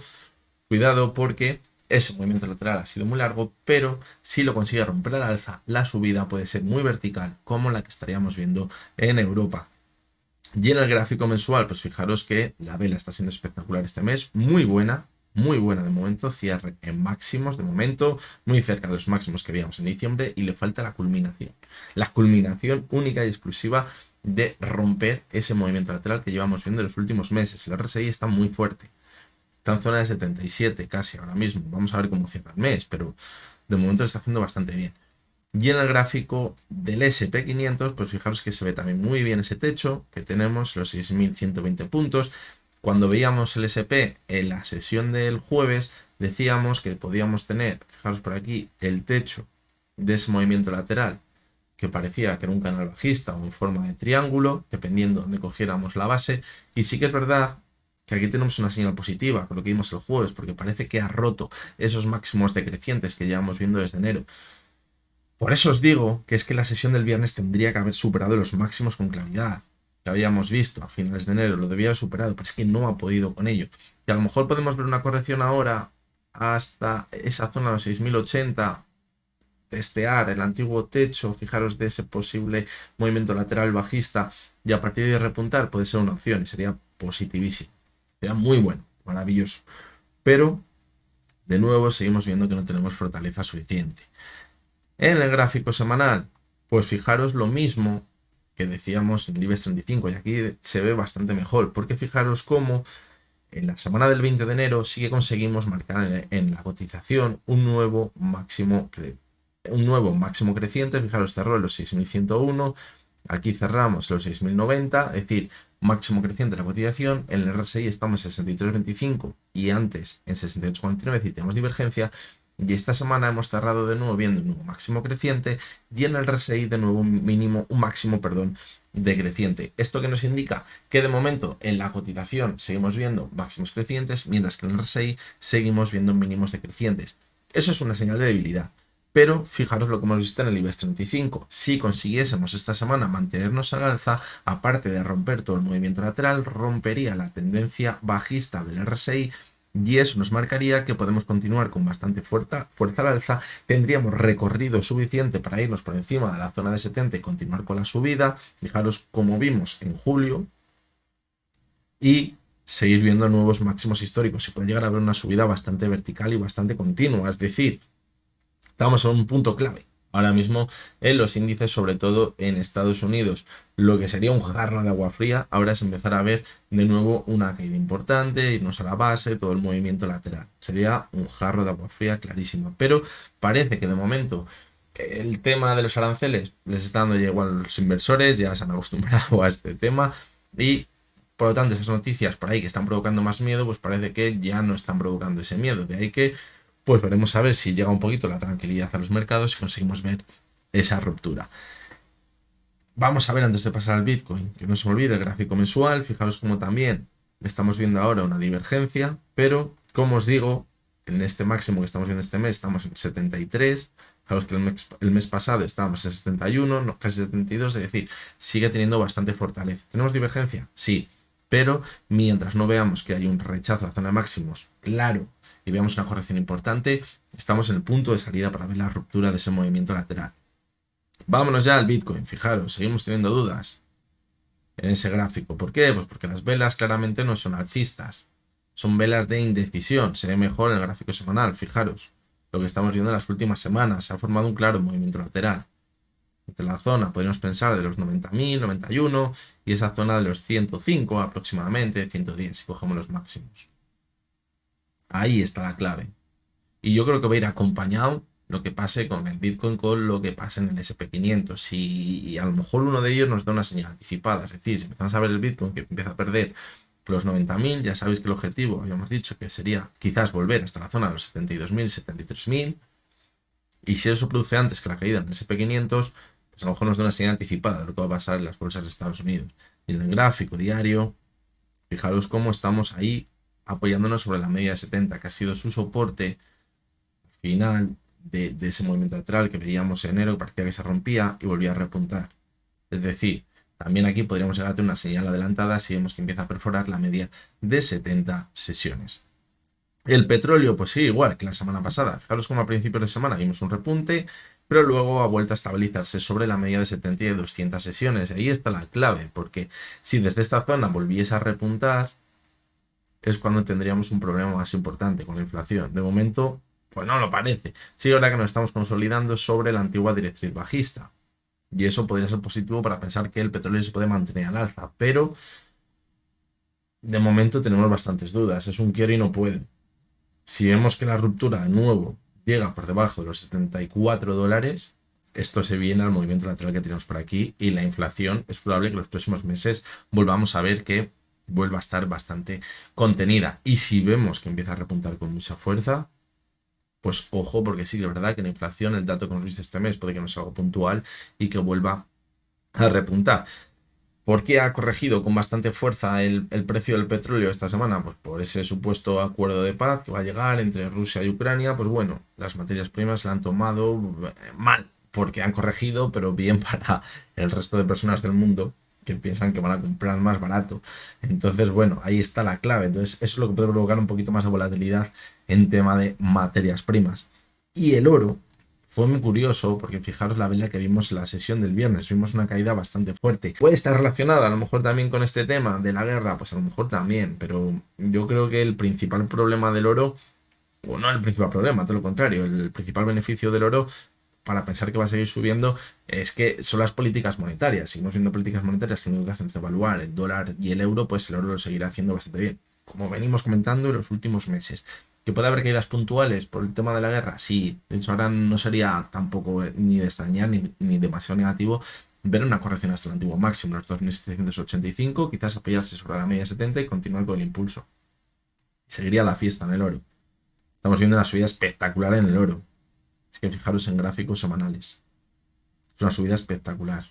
A: cuidado porque ese movimiento lateral ha sido muy largo, pero si lo consigue romper al alza, la subida puede ser muy vertical como la que estaríamos viendo en Europa. Y en el gráfico mensual, pues fijaros que la vela está siendo espectacular este mes, muy buena de momento, cierre en máximos de momento, muy cerca de los máximos que veíamos en diciembre y le falta la culminación única y exclusiva de romper ese movimiento lateral que llevamos viendo en los últimos meses. El RSI está muy fuerte, está en zona de 77 casi ahora mismo, vamos a ver cómo cierra el mes, pero de momento lo está haciendo bastante bien. Y en el gráfico del SP500, pues fijaros que se ve también muy bien ese techo, que tenemos los 6.120 puntos. Cuando veíamos el SP en la sesión del jueves, decíamos que podíamos tener, fijaros por aquí, el techo de ese movimiento lateral, que parecía que era un canal bajista o en forma de triángulo, dependiendo de donde cogiéramos la base. Y sí que es verdad que aquí tenemos una señal positiva con lo que vimos el jueves, porque parece que ha roto esos máximos decrecientes que llevamos viendo desde enero. Por eso os digo que es que la sesión del viernes tendría que haber superado los máximos con claridad que habíamos visto a finales de enero, lo debía haber superado, pero es que no ha podido con ello. Y a lo mejor podemos ver una corrección ahora hasta esa zona de los 6080, testear el antiguo techo, fijaros de ese posible movimiento lateral bajista y a partir de repuntar puede ser una opción y sería positivísimo. Sería muy bueno, maravilloso. Pero, de nuevo, seguimos viendo que no tenemos fortaleza suficiente. En el gráfico semanal, pues fijaros lo mismo que decíamos en el IBEX 35 y aquí se ve bastante mejor, porque fijaros cómo en la semana del 20 de enero sí que conseguimos marcar en la cotización un nuevo máximo creciente. Fijaros, cerró en los 6.101, aquí cerramos en los 6.090, es decir, máximo creciente de la cotización. En el RSI estamos en 63.25 y antes en 68.49, es decir, tenemos divergencia. Y esta semana hemos cerrado de nuevo viendo un nuevo máximo creciente y en el RSI de nuevo un máximo decreciente. ¿Esto qué nos indica? Que de momento en la cotización seguimos viendo máximos crecientes, mientras que en el RSI seguimos viendo mínimos decrecientes. Eso es una señal de debilidad. Pero fijaros lo que hemos visto en el IBEX 35. Si consiguiésemos esta semana mantenernos al alza, aparte de romper todo el movimiento lateral, rompería la tendencia bajista del RSI y eso nos marcaría que podemos continuar con bastante fuerza al alza. Tendríamos recorrido suficiente para irnos por encima de la zona de 70 y continuar con la subida. Fijaros como vimos en julio y seguir viendo nuevos máximos históricos. Se puede llegar a ver una subida bastante vertical y bastante continua, es decir, estamos en un punto clave ahora mismo en los índices, sobre todo en Estados Unidos. Lo que sería un jarro de agua fría ahora es empezar a ver de nuevo una caída importante, irnos a la base, todo el movimiento lateral. Sería un jarro de agua fría clarísimo, pero parece que de momento el tema de los aranceles les está dando ya igual a los inversores, ya se han acostumbrado a este tema y por lo tanto esas noticias por ahí que están provocando más miedo, pues parece que ya no están provocando ese miedo. De ahí que pues veremos a ver si llega un poquito la tranquilidad a los mercados y conseguimos ver esa ruptura. Vamos a ver antes de pasar al Bitcoin, que no se me olvide el gráfico mensual. Fijaros como también estamos viendo ahora una divergencia, pero como os digo, en este máximo que estamos viendo este mes estamos en 73. Fijaros que el mes pasado estábamos en 71, casi 72, es decir, sigue teniendo bastante fortaleza. ¿Tenemos divergencia? Sí, pero mientras no veamos que hay un rechazo a la zona de máximos claro y veamos una corrección importante, estamos en el punto de salida para ver la ruptura de ese movimiento lateral. Vámonos ya al Bitcoin. Fijaros, seguimos teniendo dudas en ese gráfico. ¿Por qué? Pues porque las velas claramente no son alcistas, son velas de indecisión. Se ve mejor en el gráfico semanal. Fijaros lo que estamos viendo en las últimas semanas. Se ha formado un claro movimiento lateral entre la zona, podríamos pensar, de los 90.000, 91 y esa zona de los 105 aproximadamente, 110 si cogemos los máximos. Ahí está la clave. Y yo creo que va a ir acompañado lo que pase con el Bitcoin con lo que pase en el SP500. Y a lo mejor uno de ellos nos da una señal anticipada. Es decir, si empezamos a ver el Bitcoin que empieza a perder los 90.000, ya sabéis que el objetivo, habíamos dicho que sería quizás volver hasta la zona de los 72.000, 73.000. Y si eso produce antes que la caída en el SP500, pues a lo mejor nos da una señal anticipada de lo que va a pasar en las bolsas de Estados Unidos. Y en el gráfico diario, fijaros cómo estamos ahí apoyándonos sobre la media de 70, que ha sido su soporte final de ese movimiento lateral que veíamos en enero, que parecía que se rompía y volvía a repuntar. Es decir, también aquí podríamos llegar a tener una señal adelantada si vemos que empieza a perforar la media de 70 sesiones. El petróleo, pues sí, igual que la semana pasada. Fijaros como a principios de semana vimos un repunte, pero luego ha vuelto a estabilizarse sobre la media de 70 y de 200 sesiones. Ahí está la clave, porque si desde esta zona volviese a repuntar, es cuando tendríamos un problema más importante con la inflación. De momento, pues no lo parece. Sí, ahora que nos estamos consolidando sobre la antigua directriz bajista. Y eso podría ser positivo para pensar que el petróleo se puede mantener al alza. Pero de momento tenemos bastantes dudas. Es un quiero y no puedo. Si vemos que la ruptura de nuevo llega por debajo de los $74, esto se viene al movimiento lateral que tenemos por aquí y la inflación es probable que los próximos meses volvamos a ver que vuelva a estar bastante contenida. Y si vemos que empieza a repuntar con mucha fuerza, pues ojo, porque sí, de verdad que la inflación, el dato que hemos visto este mes puede que no sea algo puntual y que vuelva a repuntar. ¿Por qué ha corregido con bastante fuerza el precio del petróleo esta semana? Pues por ese supuesto acuerdo de paz que va a llegar entre Rusia y Ucrania. Pues bueno, las materias primas se la han tomado mal, porque han corregido, pero bien para el resto de personas del mundo que piensan que van a comprar más barato. Entonces, bueno, ahí está la clave. Entonces, eso es lo que puede provocar un poquito más de volatilidad en tema de materias primas. Y el oro fue muy curioso porque fijaros la vela que vimos en la sesión del viernes, vimos una caída bastante fuerte. Puede estar relacionada a lo mejor también con este tema de la guerra, pues a lo mejor también, pero yo creo que el principal problema del oro, o no el principal problema, todo lo contrario, el principal beneficio del oro para pensar que va a seguir subiendo es que son las políticas monetarias. Seguimos viendo políticas monetarias que lo único que hacen es devaluar el dólar y el euro, pues el oro lo seguirá haciendo bastante bien, como venimos comentando en los últimos meses. ¿Que puede haber caídas puntuales por el tema de la guerra? Sí, de hecho ahora no sería tampoco ni de extrañar ni demasiado negativo ver una corrección hasta el antiguo máximo, los 2.785, quizás apoyarse sobre la media 70 y continuar con el impulso. Y seguiría la fiesta en el oro. Estamos viendo una subida espectacular en el oro. Es que fijaros en gráficos semanales. Es una subida espectacular.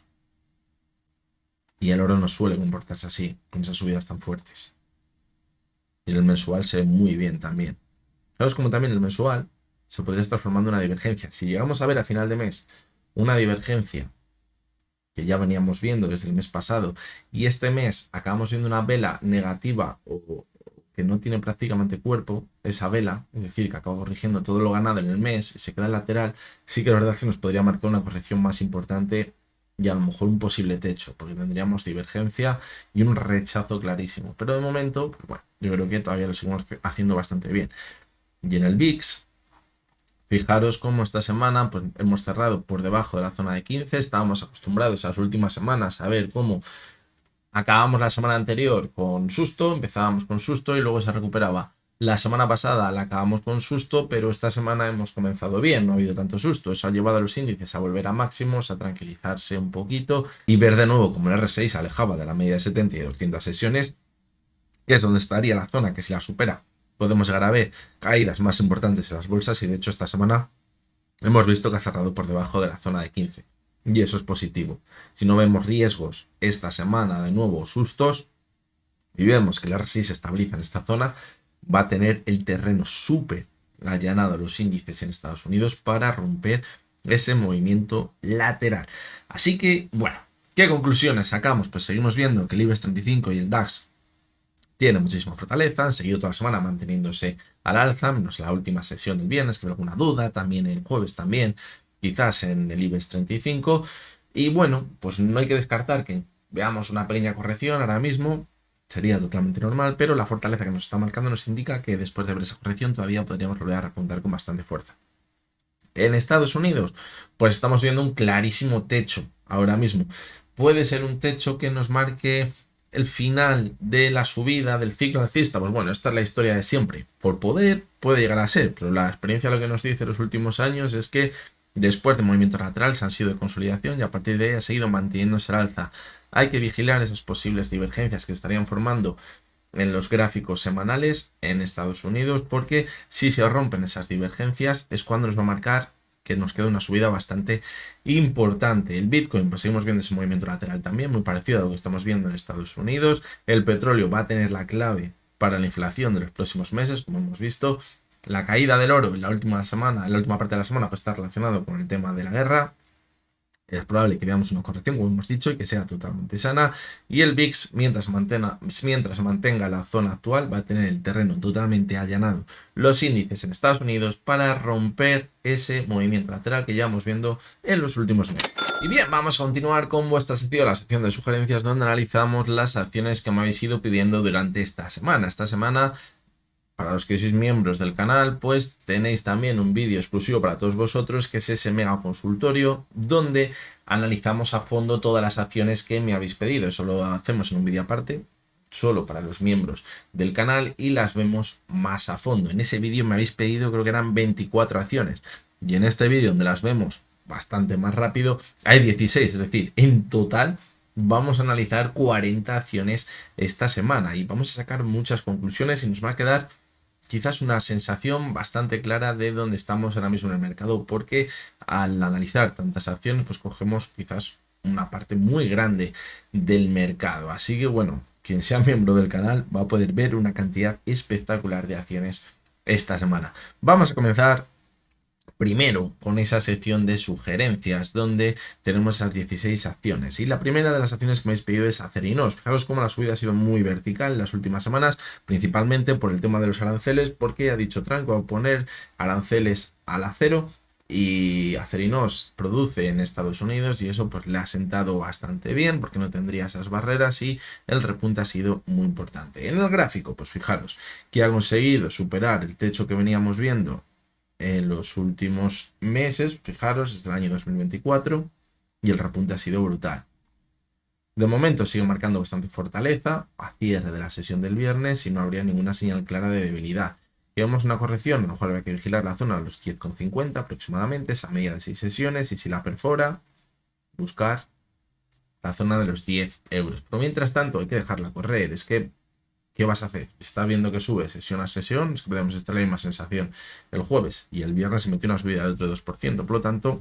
A: Y el oro no suele comportarse así, con esas subidas tan fuertes. Y en el mensual se ve muy bien también. Fijaros como también el mensual se podría estar formando una divergencia. Si llegamos a ver a final de mes una divergencia que ya veníamos viendo desde el mes pasado y este mes acabamos viendo una vela negativa o que no tiene prácticamente cuerpo, esa vela, es decir, que acaba corrigiendo todo lo ganado en el mes y se queda lateral, sí que la verdad es que nos podría marcar una corrección más importante y a lo mejor un posible techo, porque tendríamos divergencia y un rechazo clarísimo. Pero de momento, pues bueno, yo creo que todavía lo seguimos haciendo bastante bien. Y en el VIX, fijaros cómo esta semana pues, hemos cerrado por debajo de la zona de 15. Estábamos acostumbrados a las últimas semanas a ver cómo acabamos la semana anterior con susto, empezábamos con susto y luego se recuperaba. La semana pasada la acabamos con susto, pero esta semana hemos comenzado bien, no ha habido tanto susto. Eso ha llevado a los índices a volver a máximos, a tranquilizarse un poquito y ver de nuevo como el R6 alejaba de la media de 70 y 200 sesiones, que es donde estaría la zona que si la supera podemos llegar a ver caídas más importantes en las bolsas y de hecho esta semana hemos visto que ha cerrado por debajo de la zona de 15 y eso es positivo. Si no vemos riesgos esta semana de nuevo, sustos, y vemos que el RSI se estabiliza en esta zona, va a tener el terreno súper allanado a los índices en Estados Unidos para romper ese movimiento lateral. Así que, bueno, ¿qué conclusiones sacamos? Pues seguimos viendo que el IBEX 35 y el DAX tiene muchísima fortaleza, han seguido toda la semana manteniéndose al alza, menos la última sesión del viernes, que hubo alguna duda, también el jueves también, quizás en el IBEX 35. Y bueno, pues no hay que descartar que veamos una pequeña corrección ahora mismo, sería totalmente normal, pero la fortaleza que nos está marcando nos indica que después de ver esa corrección todavía podríamos volver a repuntar con bastante fuerza. En Estados Unidos, pues estamos viendo un clarísimo techo ahora mismo. Puede ser un techo que nos marque el final de la subida del ciclo alcista. Pues bueno, esta es la historia de siempre. Por poder puede llegar a ser, pero la experiencia lo que nos dice en los últimos años es que después de movimientos laterales han sido de consolidación y a partir de ahí ha seguido manteniéndose al alza. Hay que vigilar esas posibles divergencias que estarían formando en los gráficos semanales en Estados Unidos, porque si se rompen esas divergencias es cuando nos va a marcar que nos queda una subida bastante importante. El Bitcoin, pues seguimos viendo ese movimiento lateral también, muy parecido a lo que estamos viendo en Estados Unidos. El petróleo va a tener la clave para la inflación de los próximos meses, como hemos visto. La caída del oro en la última semana, en la última parte de la semana, pues está relacionado con el tema de la guerra. Es probable que veamos una corrección, como hemos dicho, y que sea totalmente sana. Y el VIX, mientras mantenga la zona actual, va a tener el terreno totalmente allanado. Los índices en Estados Unidos para romper ese movimiento lateral que llevamos viendo en los últimos meses. Y bien, vamos a continuar con vuestra sección, la sección de sugerencias, donde analizamos las acciones que me habéis ido pidiendo durante esta semana. Esta semana, para los que sois miembros del canal, pues tenéis también un vídeo exclusivo para todos vosotros, que es ese mega consultorio, donde analizamos a fondo todas las acciones que me habéis pedido. Eso lo hacemos en un vídeo aparte, solo para los miembros del canal, y las vemos más a fondo. En ese vídeo me habéis pedido, creo que eran 24 acciones, y en este vídeo, donde las vemos bastante más rápido, hay 16, es decir, en total vamos a analizar 40 acciones esta semana y vamos a sacar muchas conclusiones y nos va a quedar quizás una sensación bastante clara de dónde estamos ahora mismo en el mercado, porque al analizar tantas acciones, pues cogemos quizás una parte muy grande del mercado. Así que bueno, quien sea miembro del canal va a poder ver una cantidad espectacular de acciones esta semana. Vamos a comenzar primero con esa sección de sugerencias donde tenemos esas 16 acciones, y la primera de las acciones que me habéis pedido es Acerinox. Fijaros cómo la subida ha sido muy vertical en las últimas semanas, principalmente por el tema de los aranceles, porque ha dicho Trump que va a poner aranceles al acero y Acerinox produce en Estados Unidos, y eso pues le ha sentado bastante bien porque no tendría esas barreras y el repunte ha sido muy importante. En el gráfico pues fijaros que ha conseguido superar el techo que veníamos viendo en los últimos meses, fijaros, desde el año 2024, y el repunte ha sido brutal. De momento sigue marcando bastante fortaleza a cierre de la sesión del viernes y no habría ninguna señal clara de debilidad. Si vemos una corrección, a lo mejor habrá que vigilar la zona de los 10,50 aproximadamente, esa media de 6 sesiones, y si la perfora, buscar la zona de los 10 euros. Pero mientras tanto hay que dejarla correr. Es que ¿qué vas a hacer? Está viendo que sube sesión a sesión, es que podemos estar en la misma sensación el jueves, y el viernes se metió una subida de otro 2%, por lo tanto,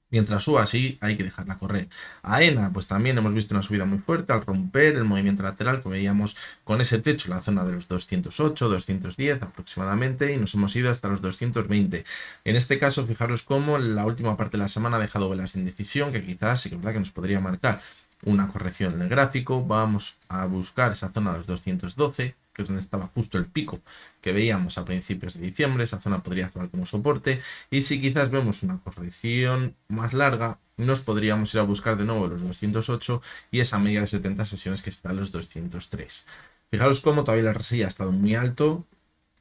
A: mientras suba así, hay que dejarla correr. AENA, pues también hemos visto una subida muy fuerte al romper el movimiento lateral que veíamos con ese techo en la zona de los 208, 210 aproximadamente, y nos hemos ido hasta los 220. En este caso, fijaros cómo la última parte de la semana ha dejado velas de indecisión, que quizás sí que es verdad que nos podría marcar una corrección en el gráfico. Vamos a buscar esa zona de los 212, que es donde estaba justo el pico que veíamos a principios de diciembre. Esa zona podría actuar como soporte, y si quizás vemos una corrección más larga, nos podríamos ir a buscar de nuevo los 208 y esa media de 70 sesiones que está en los 203. Fijaros cómo todavía el RSI ha estado muy alto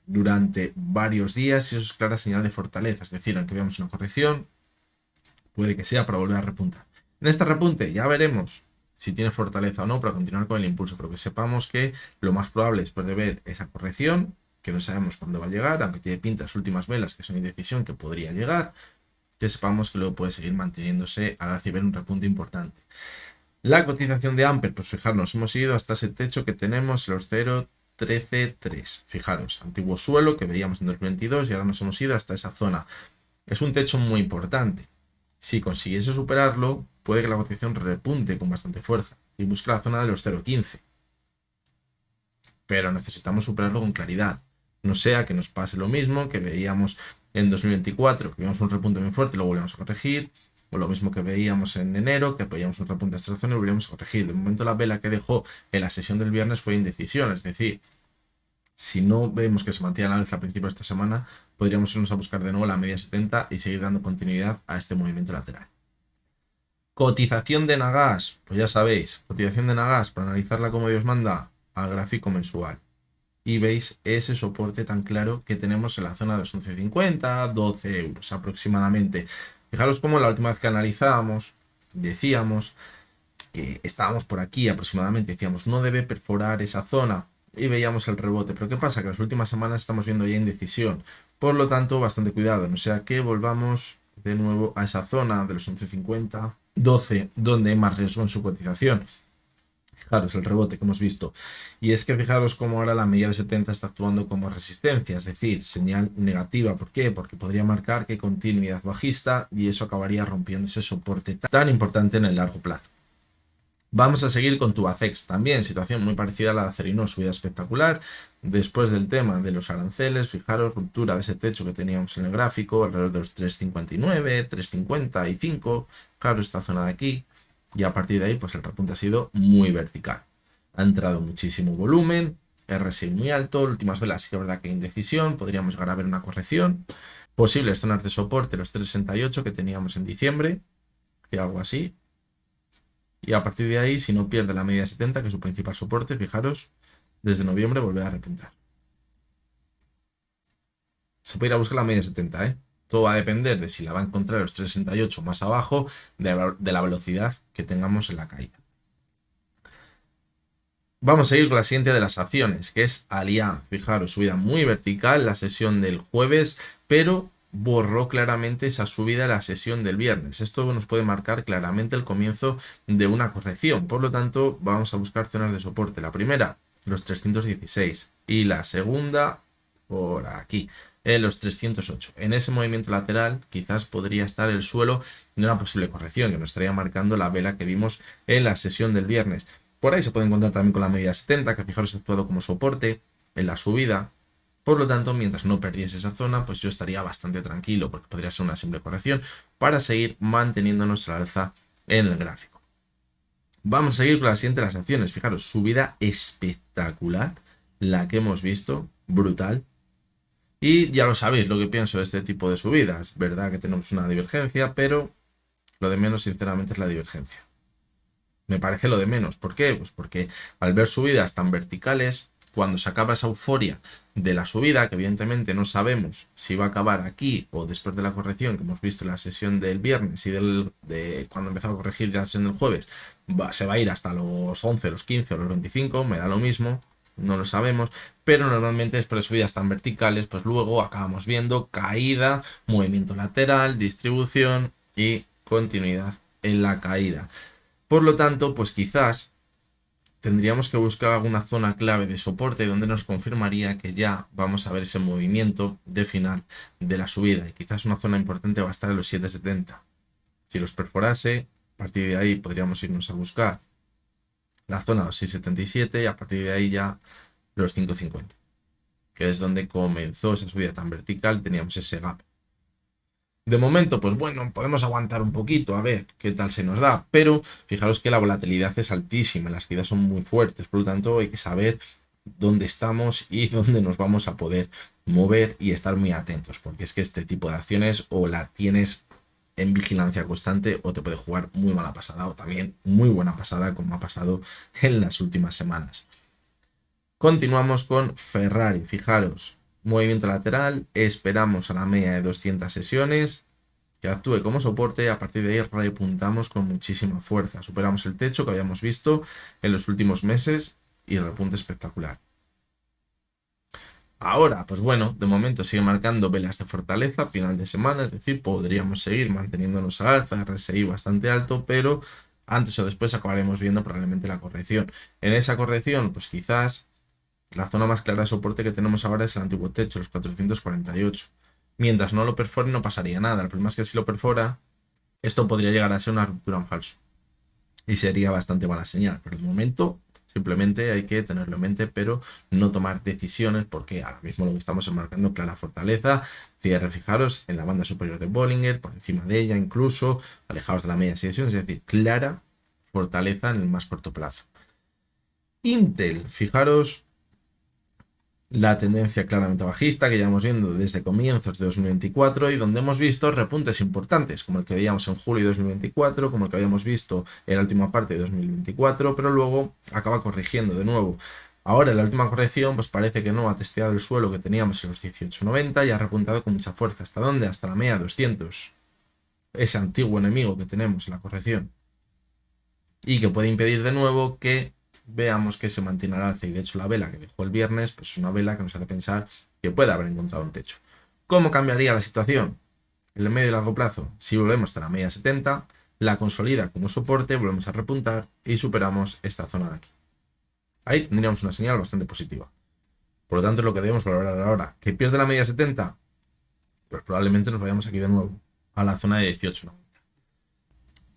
A: durante varios días, y eso es clara señal de fortaleza, es decir, aunque veamos una corrección, puede que sea para volver a repuntar. En este repunte ya veremos si tiene fortaleza o no para continuar con el impulso, pero que sepamos que lo más probable, después de ver esa corrección, que no sabemos cuándo va a llegar, aunque tiene pinta las últimas velas que son indecisión que podría llegar, que sepamos que luego puede seguir manteniéndose al alza y ver un repunte importante. La cotización de Amper, pues fijarnos, hemos ido hasta ese techo que tenemos, los 0,133. Fijaros, antiguo suelo que veíamos en 2022 y ahora nos hemos ido hasta esa zona. Es un techo muy importante. Si consiguiese superarlo, puede que la cotización repunte con bastante fuerza y busque la zona de los 0,15. Pero necesitamos superarlo con claridad. No sea que nos pase lo mismo que veíamos en 2024, que vimos un repunte muy fuerte y lo volvemos a corregir, o lo mismo que veíamos en enero, que veíamos un repunte a esta zona y lo volvemos a corregir. De momento la vela que dejó en la sesión del viernes fue indecisión, es decir, si no vemos que se mantiene al alza a principios de esta semana, podríamos irnos a buscar de nuevo la media 70 y seguir dando continuidad a este movimiento lateral. Cotización de Nagas, pues ya sabéis, cotización de Nagas, para analizarla como Dios manda, al gráfico mensual. Y veis ese soporte tan claro que tenemos en la zona de los 11,50, 12 euros aproximadamente. Fijaros cómo la última vez que analizábamos, decíamos que estábamos por aquí aproximadamente, decíamos no debe perforar esa zona, y veíamos el rebote. Pero ¿qué pasa? Que las últimas semanas estamos viendo ya indecisión. Por lo tanto, bastante cuidado. No sea que volvamos de nuevo a esa zona de los 11,50, 12, donde hay más riesgo en su cotización. Fijaros el rebote que hemos visto. Y es que fijaros cómo ahora la media de 70 está actuando como resistencia, es decir, señal negativa. ¿Por qué? Porque podría marcar que continuidad bajista y eso acabaría rompiendo ese soporte tan importante en el largo plazo. Vamos a seguir con Tubacex, también situación muy parecida a la de Acerinox, subida espectacular. Después del tema de los aranceles, fijaros, ruptura de ese techo que teníamos en el gráfico, alrededor de los 3,59, 3,55, fijaros esta zona de aquí, y a partir de ahí pues el repunte ha sido muy vertical. Ha entrado muchísimo volumen, RSI muy alto, últimas velas sí que es verdad que hay indecisión, podríamos llegar a ver una corrección. Posibles zonas de soporte, los 3,68 que teníamos en diciembre, algo así. Y a partir de ahí, si no pierde la media 70, que es su principal soporte, fijaros, desde noviembre volverá a repuntar. Se puede ir a buscar la media 70, ¿eh? Todo va a depender de si la va a encontrar los 3,68 más abajo, de la velocidad que tengamos en la caída. Vamos a seguir con la siguiente de las acciones, que es Allianz. Fijaros, subida muy vertical la sesión del jueves, pero borró claramente esa subida en la sesión del viernes. Esto nos puede marcar claramente el comienzo de una corrección. Por lo tanto, vamos a buscar zonas de soporte. La primera, los 316. Y la segunda, por aquí. en los 308. En ese movimiento lateral quizás podría estar el suelo de una posible corrección que nos estaría marcando la vela que vimos en la sesión del viernes. Por ahí se puede encontrar también con la media 70, que fijaros ha actuado como soporte en la subida. Por lo tanto, mientras no perdiese esa zona, pues yo estaría bastante tranquilo, porque podría ser una simple corrección para seguir manteniéndonos al alza en el gráfico. Vamos a seguir con la siguiente de las acciones. Fijaros, subida espectacular, la que hemos visto, brutal. Y ya lo sabéis lo que pienso de este tipo de subidas. Verdad que tenemos una divergencia, pero lo de menos, sinceramente, es la divergencia. Me parece lo de menos. ¿Por qué? Pues porque al ver subidas tan verticales, cuando se acaba esa euforia de la subida, que evidentemente no sabemos si va a acabar aquí o después de la corrección que hemos visto en la sesión del viernes y de cuando empezaba a corregir la sesión del jueves, se va a ir hasta los 11, los 15 o los 25, me da lo mismo, no lo sabemos, pero normalmente después de subidas tan verticales, pues luego acabamos viendo caída, movimiento lateral, distribución y continuidad en la caída. Por lo tanto, pues quizás tendríamos que buscar alguna zona clave de soporte donde nos confirmaría que ya vamos a ver ese movimiento de final de la subida. Y quizás una zona importante va a estar en los 770. Si los perforase, a partir de ahí podríamos irnos a buscar la zona de los 677 y a partir de ahí ya los 550, que es donde comenzó esa subida tan vertical, teníamos ese gap. De momento, pues bueno, podemos aguantar un poquito, a ver qué tal se nos da, pero fijaros que la volatilidad es altísima, las caídas son muy fuertes, por lo tanto hay que saber dónde estamos y dónde nos vamos a poder mover y estar muy atentos, porque es que este tipo de acciones o la tienes en vigilancia constante o te puede jugar muy mala pasada o también muy buena pasada como ha pasado en las últimas semanas. Continuamos con Ferrari, fijaros. Movimiento lateral, esperamos a la media de 200 sesiones que actúe como soporte, a partir de ahí repuntamos con muchísima fuerza, superamos el techo que habíamos visto en los últimos meses y repunte espectacular. Ahora, pues bueno, de momento sigue marcando velas de fortaleza, final de semana, es decir, podríamos seguir manteniéndonos a alza, RSI bastante alto, pero antes o después acabaremos viendo probablemente la corrección. En esa corrección, pues quizás la zona más clara de soporte que tenemos ahora es el antiguo techo, los 448. Mientras no lo perfore no pasaría nada. El problema es que si lo perfora, esto podría llegar a ser una ruptura en falso. Y sería bastante mala señal. Pero de momento simplemente hay que tenerlo en mente, pero no tomar decisiones porque ahora mismo lo que estamos enmarcando clara fortaleza. Cierre, fijaros, en la banda superior de Bollinger, por encima de ella incluso, alejados de la media sesión, es decir, clara fortaleza en el más corto plazo. Intel, fijaros, la tendencia claramente bajista que llevamos viendo desde comienzos de 2024 y donde hemos visto repuntes importantes, como el que veíamos en julio de 2024, como el que habíamos visto en la última parte de 2024, pero luego acaba corrigiendo de nuevo. Ahora en la última corrección pues parece que no ha testeado el suelo que teníamos en los 18.90 y ha repuntado con mucha fuerza. ¿Hasta dónde? Hasta la media 200. Ese antiguo enemigo que tenemos en la corrección. Y que puede impedir de nuevo que veamos que se mantiene al alza y de hecho la vela que dejó el viernes pues es una vela que nos hace pensar que puede haber encontrado un techo. ¿Cómo cambiaría la situación? En el medio y largo plazo, si volvemos hasta la media 70, la consolida como soporte, volvemos a repuntar y superamos esta zona de aquí. Ahí tendríamos una señal bastante positiva. Por lo tanto es lo que debemos valorar ahora. ¿Que pierde la media 70? Pues probablemente nos vayamos aquí de nuevo a la zona de 18.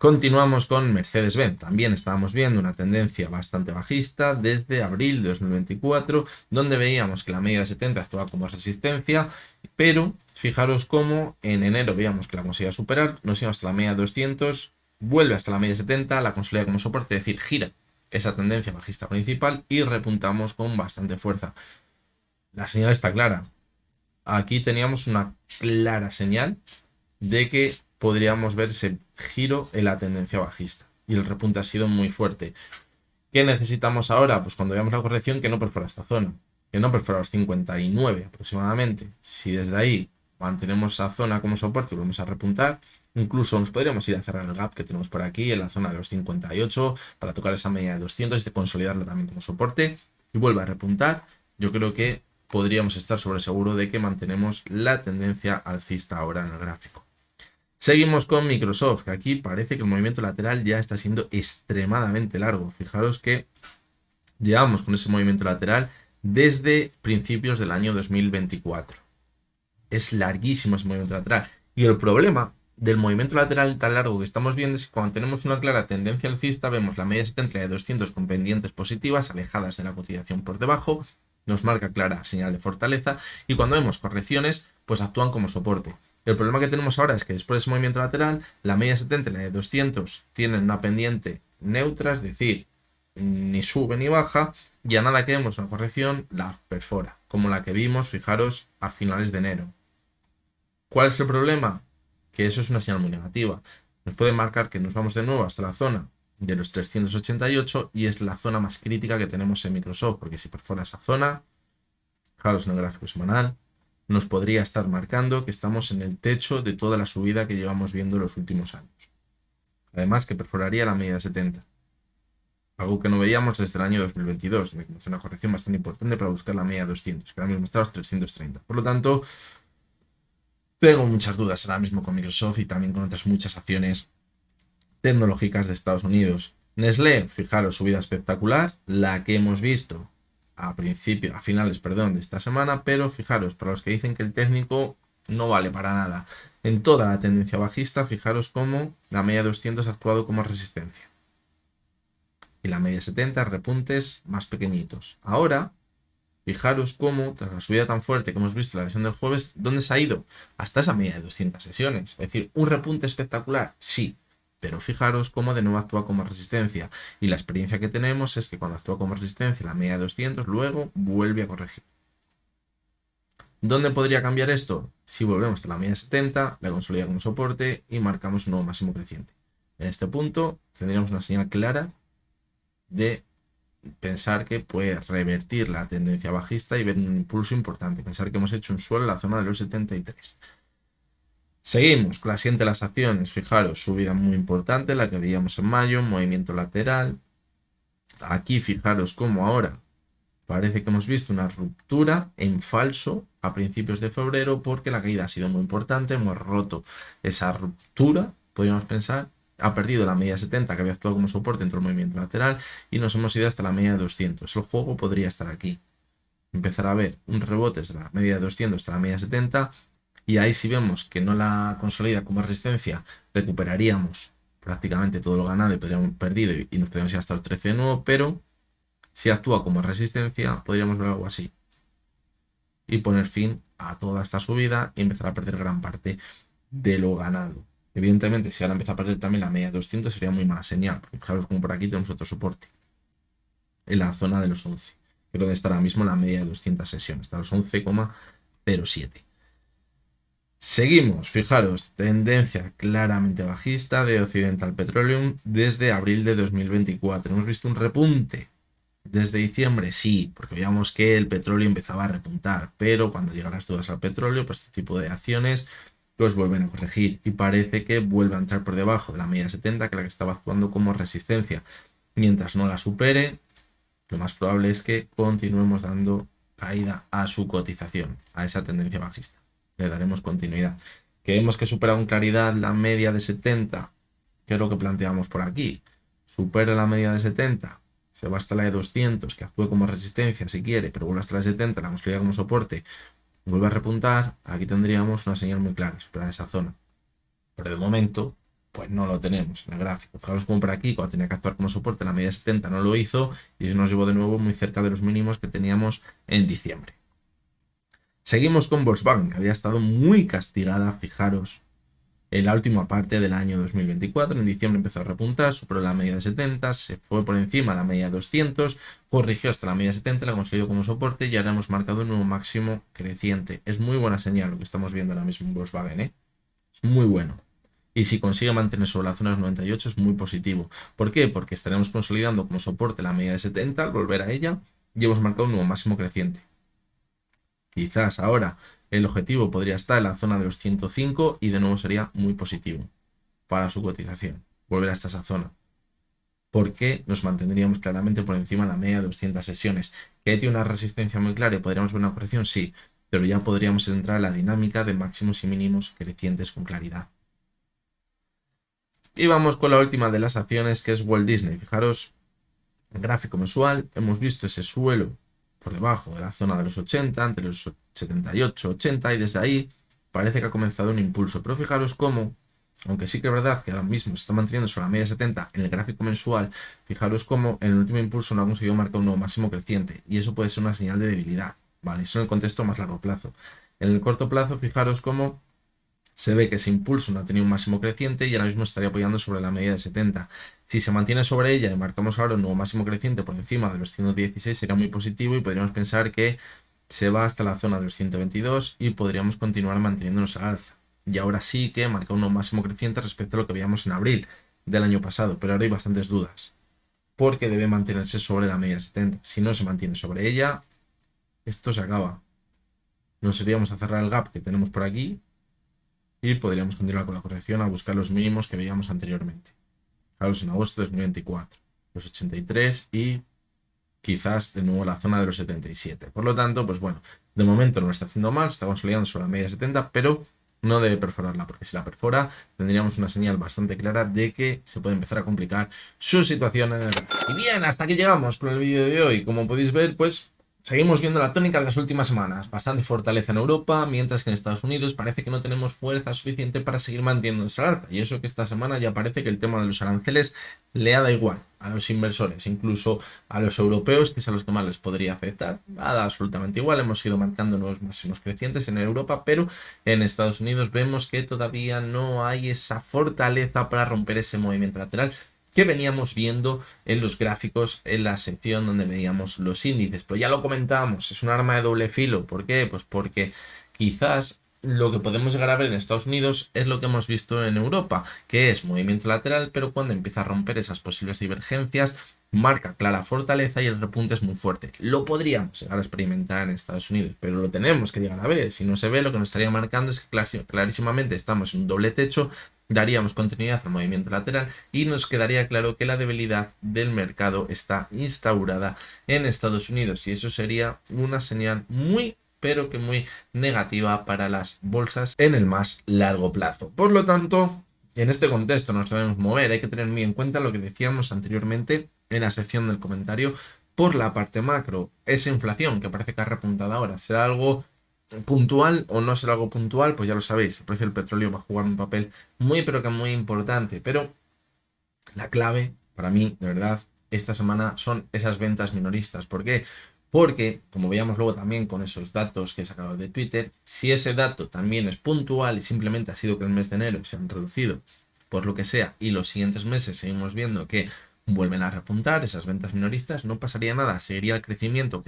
A: Continuamos con Mercedes-Benz. También estábamos viendo una tendencia bastante bajista desde abril de 2024, donde veíamos que la media de 70 actuaba como resistencia, pero fijaros cómo en enero veíamos que la conseguía superar, nos íbamos hasta la media de 200, vuelve hasta la media de 70, la consolida como soporte, es decir, gira esa tendencia bajista principal y repuntamos con bastante fuerza. La señal está clara. Aquí teníamos una clara señal de que podríamos ver ese giro en la tendencia bajista y el repunte ha sido muy fuerte. ¿Qué necesitamos ahora? Pues cuando veamos la corrección que no perfora esta zona, que no perfora los 59 aproximadamente. Si desde ahí mantenemos esa zona como soporte y volvemos a repuntar, incluso nos podríamos ir a cerrar el gap que tenemos por aquí en la zona de los 58 para tocar esa media de 200 y consolidarla también como soporte y vuelve a repuntar. Yo creo que podríamos estar sobre seguro de que mantenemos la tendencia alcista ahora en el gráfico. Seguimos con Microsoft, que aquí parece que el movimiento lateral ya está siendo extremadamente largo. Fijaros que llevamos con ese movimiento lateral desde principios del año 2024. Es larguísimo ese movimiento lateral. Y el problema del movimiento lateral tan largo que estamos viendo es que cuando tenemos una clara tendencia alcista, vemos la media 70 de 200 con pendientes positivas alejadas de la cotización por debajo, nos marca clara señal de fortaleza, y cuando vemos correcciones, pues actúan como soporte. El problema que tenemos ahora es que después de ese movimiento lateral, la media 70 y la de 200 tienen una pendiente neutra, es decir, ni sube ni baja, y a nada que vemos una corrección, la perfora, como la que vimos, fijaros, a finales de enero. ¿Cuál es el problema? Que eso es una señal muy negativa. Nos puede marcar que nos vamos de nuevo hasta la zona de los 388 y es la zona más crítica que tenemos en Microsoft, porque si perfora esa zona, fijaros en el gráfico semanal, nos podría estar marcando que estamos en el techo de toda la subida que llevamos viendo en los últimos años. Además que perforaría la media de 70. Algo que no veíamos desde el año 2022, de que nos una corrección bastante importante para buscar la media de 200, que ahora mismo está a los 330. Por lo tanto, tengo muchas dudas ahora mismo con Microsoft y también con otras muchas acciones tecnológicas de Estados Unidos. Nestlé, fijaros, subida espectacular, la que hemos visto a finales, de esta semana, pero fijaros, para los que dicen que el técnico no vale para nada. En toda la tendencia bajista, fijaros cómo la media 200 ha actuado como resistencia. Y la media 70, repuntes más pequeñitos. Ahora, fijaros cómo, tras la subida tan fuerte que hemos visto en la sesión del jueves, ¿dónde se ha ido? Hasta esa media de 200 sesiones. Es decir, un repunte espectacular, sí, pero fijaros cómo de nuevo actúa como resistencia. Y la experiencia que tenemos es que cuando actúa como resistencia la media de 200, luego vuelve a corregir. ¿Dónde podría cambiar esto? Si volvemos hasta la media 70, la consolida como soporte y marcamos un nuevo máximo creciente. En este punto tendríamos una señal clara de pensar que puede revertir la tendencia bajista y ver un impulso importante. Pensar que hemos hecho un suelo en la zona de los 73. Seguimos con la siguiente de las acciones. Fijaros, subida muy importante, la que veíamos en mayo, movimiento lateral. Aquí fijaros cómo ahora parece que hemos visto una ruptura en falso a principios de febrero porque la caída ha sido muy importante. Hemos roto esa ruptura, podríamos pensar. Ha perdido la media 70 que había actuado como soporte dentro del movimiento lateral y nos hemos ido hasta la media de 200. El juego podría estar aquí. Empezar a ver un rebote desde la media de 200 hasta la media 70 y ahí si vemos que no la consolida como resistencia, recuperaríamos prácticamente todo lo ganado y podríamos perdido y nos podríamos ir hasta el 13 de nuevo, pero si actúa como resistencia podríamos ver algo así y poner fin a toda esta subida y empezar a perder gran parte de lo ganado. Evidentemente, si ahora empieza a perder también la media de 200 sería muy mala señal, porque fijaros como por aquí tenemos otro soporte en la zona de los 11, que es donde está ahora mismo la media de 200 sesiones, está a los 11,07. Seguimos, fijaros, tendencia claramente bajista de Occidental Petroleum desde abril de 2024. Hemos visto un repunte desde diciembre, sí, porque veíamos que el petróleo empezaba a repuntar, pero cuando llegan las dudas al petróleo, pues este tipo de acciones pues vuelven a corregir y parece que vuelve a entrar por debajo de la media 70, que es la que estaba actuando como resistencia. Mientras no la supere, lo más probable es que continuemos dando caída a su cotización, a esa tendencia bajista. Le daremos continuidad. Que vemos que supera con claridad la media de 70, que es lo que planteamos por aquí. Supera la media de 70, se va hasta la de 200, que actúe como resistencia si quiere, pero vuelve hasta la de 70, la consolida como soporte, vuelve a repuntar, aquí tendríamos una señal muy clara, superar esa zona. Pero de momento, pues no lo tenemos en el gráfico. Fijaros como por aquí, cuando tenía que actuar como soporte, la media 70 no lo hizo y eso nos llevó de nuevo muy cerca de los mínimos que teníamos en diciembre. Seguimos con Volkswagen, que había estado muy castigada, fijaros, en la última parte del año 2024. En diciembre empezó a repuntar, superó la media de 70, se fue por encima de la media de 200, corrigió hasta la media de 70, la consolidó como soporte y ahora hemos marcado un nuevo máximo creciente. Es muy buena señal lo que estamos viendo ahora mismo en Volkswagen, ¿eh? Es muy bueno. Y si consigue mantener sobre la zona de 98 es muy positivo. ¿Por qué? Porque estaremos consolidando como soporte la media de 70 al volver a ella y hemos marcado un nuevo máximo creciente. Quizás ahora el objetivo podría estar en la zona de los 105 y de nuevo sería muy positivo para su cotización. Volver hasta esa zona. Porque nos mantendríamos claramente por encima de la media de 200 sesiones. ¿Que tiene una resistencia muy clara y podríamos ver una corrección? Sí, pero ya podríamos entrar en la dinámica de máximos y mínimos crecientes con claridad. Y vamos con la última de las acciones, que es Walt Disney. Fijaros, gráfico mensual, hemos visto ese suelo por debajo de la zona de los 80, entre los 78, 80, y desde ahí parece que ha comenzado un impulso. Pero fijaros cómo, aunque sí que es verdad que ahora mismo se está manteniendo sobre la media 70 en el gráfico mensual, fijaros cómo en el último impulso no ha conseguido marcar un nuevo máximo creciente, y eso puede ser una señal de debilidad, ¿vale? Eso en el contexto más largo plazo. En el corto plazo, fijaros cómo se ve que ese impulso no ha tenido un máximo creciente y ahora mismo estaría apoyando sobre la media de 70. Si se mantiene sobre ella y marcamos ahora un nuevo máximo creciente por encima de los 116, sería muy positivo y podríamos pensar que se va hasta la zona de los 122 y podríamos continuar manteniéndonos al alza. Y ahora sí que marca un nuevo máximo creciente respecto a lo que veíamos en abril del año pasado, pero ahora hay bastantes dudas, porque debe mantenerse sobre la media de 70. Si no se mantiene sobre ella, esto se acaba. Nos iríamos a cerrar el gap que tenemos por aquí y podríamos continuar con la corrección a buscar los mínimos que veíamos anteriormente. Fijaros en agosto de 2024, los 83 y quizás de nuevo la zona de los 77. Por lo tanto, pues bueno, de momento no lo está haciendo mal, se está consolidando sobre la media 70, pero no debe perforarla, porque si la perfora tendríamos una señal bastante clara de que se puede empezar a complicar su situación en el mercado. Y bien, hasta aquí llegamos con el vídeo de hoy. Como podéis ver, pues seguimos viendo la tónica de las últimas semanas. Bastante fortaleza en Europa, mientras que en Estados Unidos parece que no tenemos fuerza suficiente para seguir manteniéndose al alza. Y eso que esta semana ya parece que el tema de los aranceles le da igual a los inversores, incluso a los europeos, que es a los que más les podría afectar. Da absolutamente igual. Hemos ido marcando nuevos máximos crecientes en Europa, pero en Estados Unidos vemos que todavía no hay esa fortaleza para romper ese movimiento lateral que veníamos viendo en los gráficos en la sección donde veíamos los índices. Pero ya lo comentábamos, es un arma de doble filo. ¿Por qué? Pues porque quizás lo que podemos llegar a ver en Estados Unidos es lo que hemos visto en Europa, que es movimiento lateral, pero cuando empieza a romper esas posibles divergencias, marca clara fortaleza y el repunte es muy fuerte. Lo podríamos llegar a experimentar en Estados Unidos, pero lo tenemos que llegar a ver. Si no se ve, lo que nos estaría marcando es que clarísimamente estamos en un doble techo, daríamos continuidad al movimiento lateral y nos quedaría claro que la debilidad del mercado está instaurada en Estados Unidos, y eso sería una señal muy pero que muy negativa para las bolsas en el más largo plazo. Por lo tanto, en este contexto nos debemos mover. Hay que tener muy en cuenta lo que decíamos anteriormente en la sección del comentario por la parte macro. Esa inflación que parece que ha repuntado ahora, ¿será algo puntual o no será algo puntual? Pues ya lo sabéis, el precio del petróleo va a jugar un papel muy pero que muy importante, pero la clave para mí, de verdad, esta semana son esas ventas minoristas. ¿Por qué? Porque, como veíamos luego también con esos datos que he sacado de Twitter, si ese dato también es puntual y simplemente ha sido que el mes de enero se han reducido por lo que sea y los siguientes meses seguimos viendo que vuelven a repuntar esas ventas minoristas, no pasaría nada, seguiría el crecimiento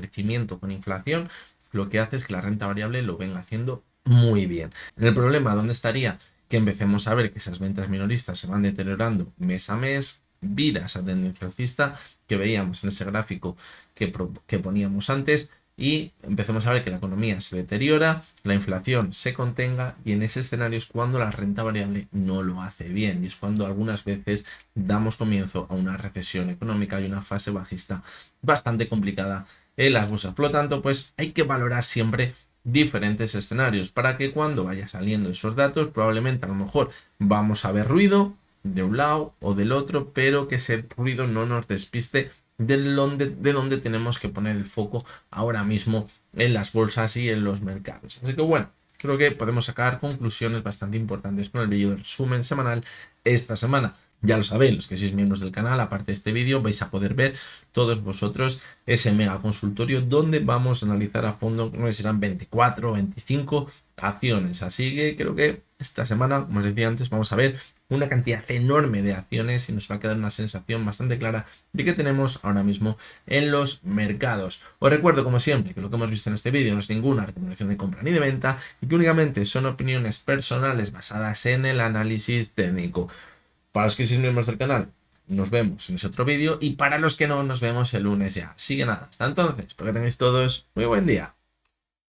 A: con inflación, lo que hace es que la renta variable lo venga haciendo muy bien. El problema, ¿dónde estaría? Que empecemos a ver que esas ventas minoristas se van deteriorando mes a mes, vira esa tendencia alcista que veíamos en ese gráfico que poníamos antes, y empecemos a ver que la economía se deteriora, la inflación se contenga, y en ese escenario es cuando la renta variable no lo hace bien, y es cuando algunas veces damos comienzo a una recesión económica y una fase bajista bastante complicada en las bolsas. Por lo tanto, pues hay que valorar siempre diferentes escenarios para que cuando vaya saliendo esos datos, probablemente a lo mejor vamos a ver ruido de un lado o del otro, pero que ese ruido no nos despiste de donde tenemos que poner el foco ahora mismo en las bolsas y en los mercados. Así que bueno, creo que podemos sacar conclusiones bastante importantes con el vídeo de resumen semanal esta semana. Ya lo sabéis, los que sois miembros del canal, aparte de este vídeo, vais a poder ver todos vosotros ese mega consultorio donde vamos a analizar a fondo, no sé si serán 24 o 25 acciones. Así que creo que esta semana, como os decía antes, vamos a ver una cantidad enorme de acciones y nos va a quedar una sensación bastante clara de que tenemos ahora mismo en los mercados. Os recuerdo, como siempre, que lo que hemos visto en este vídeo no es ninguna recomendación de compra ni de venta y que únicamente son opiniones personales basadas en el análisis técnico. Para los que sois miembros del canal, nos vemos en ese otro vídeo, y para los que no, nos vemos el lunes ya. Así que nada, hasta entonces, espero que tengáis todos muy buen día.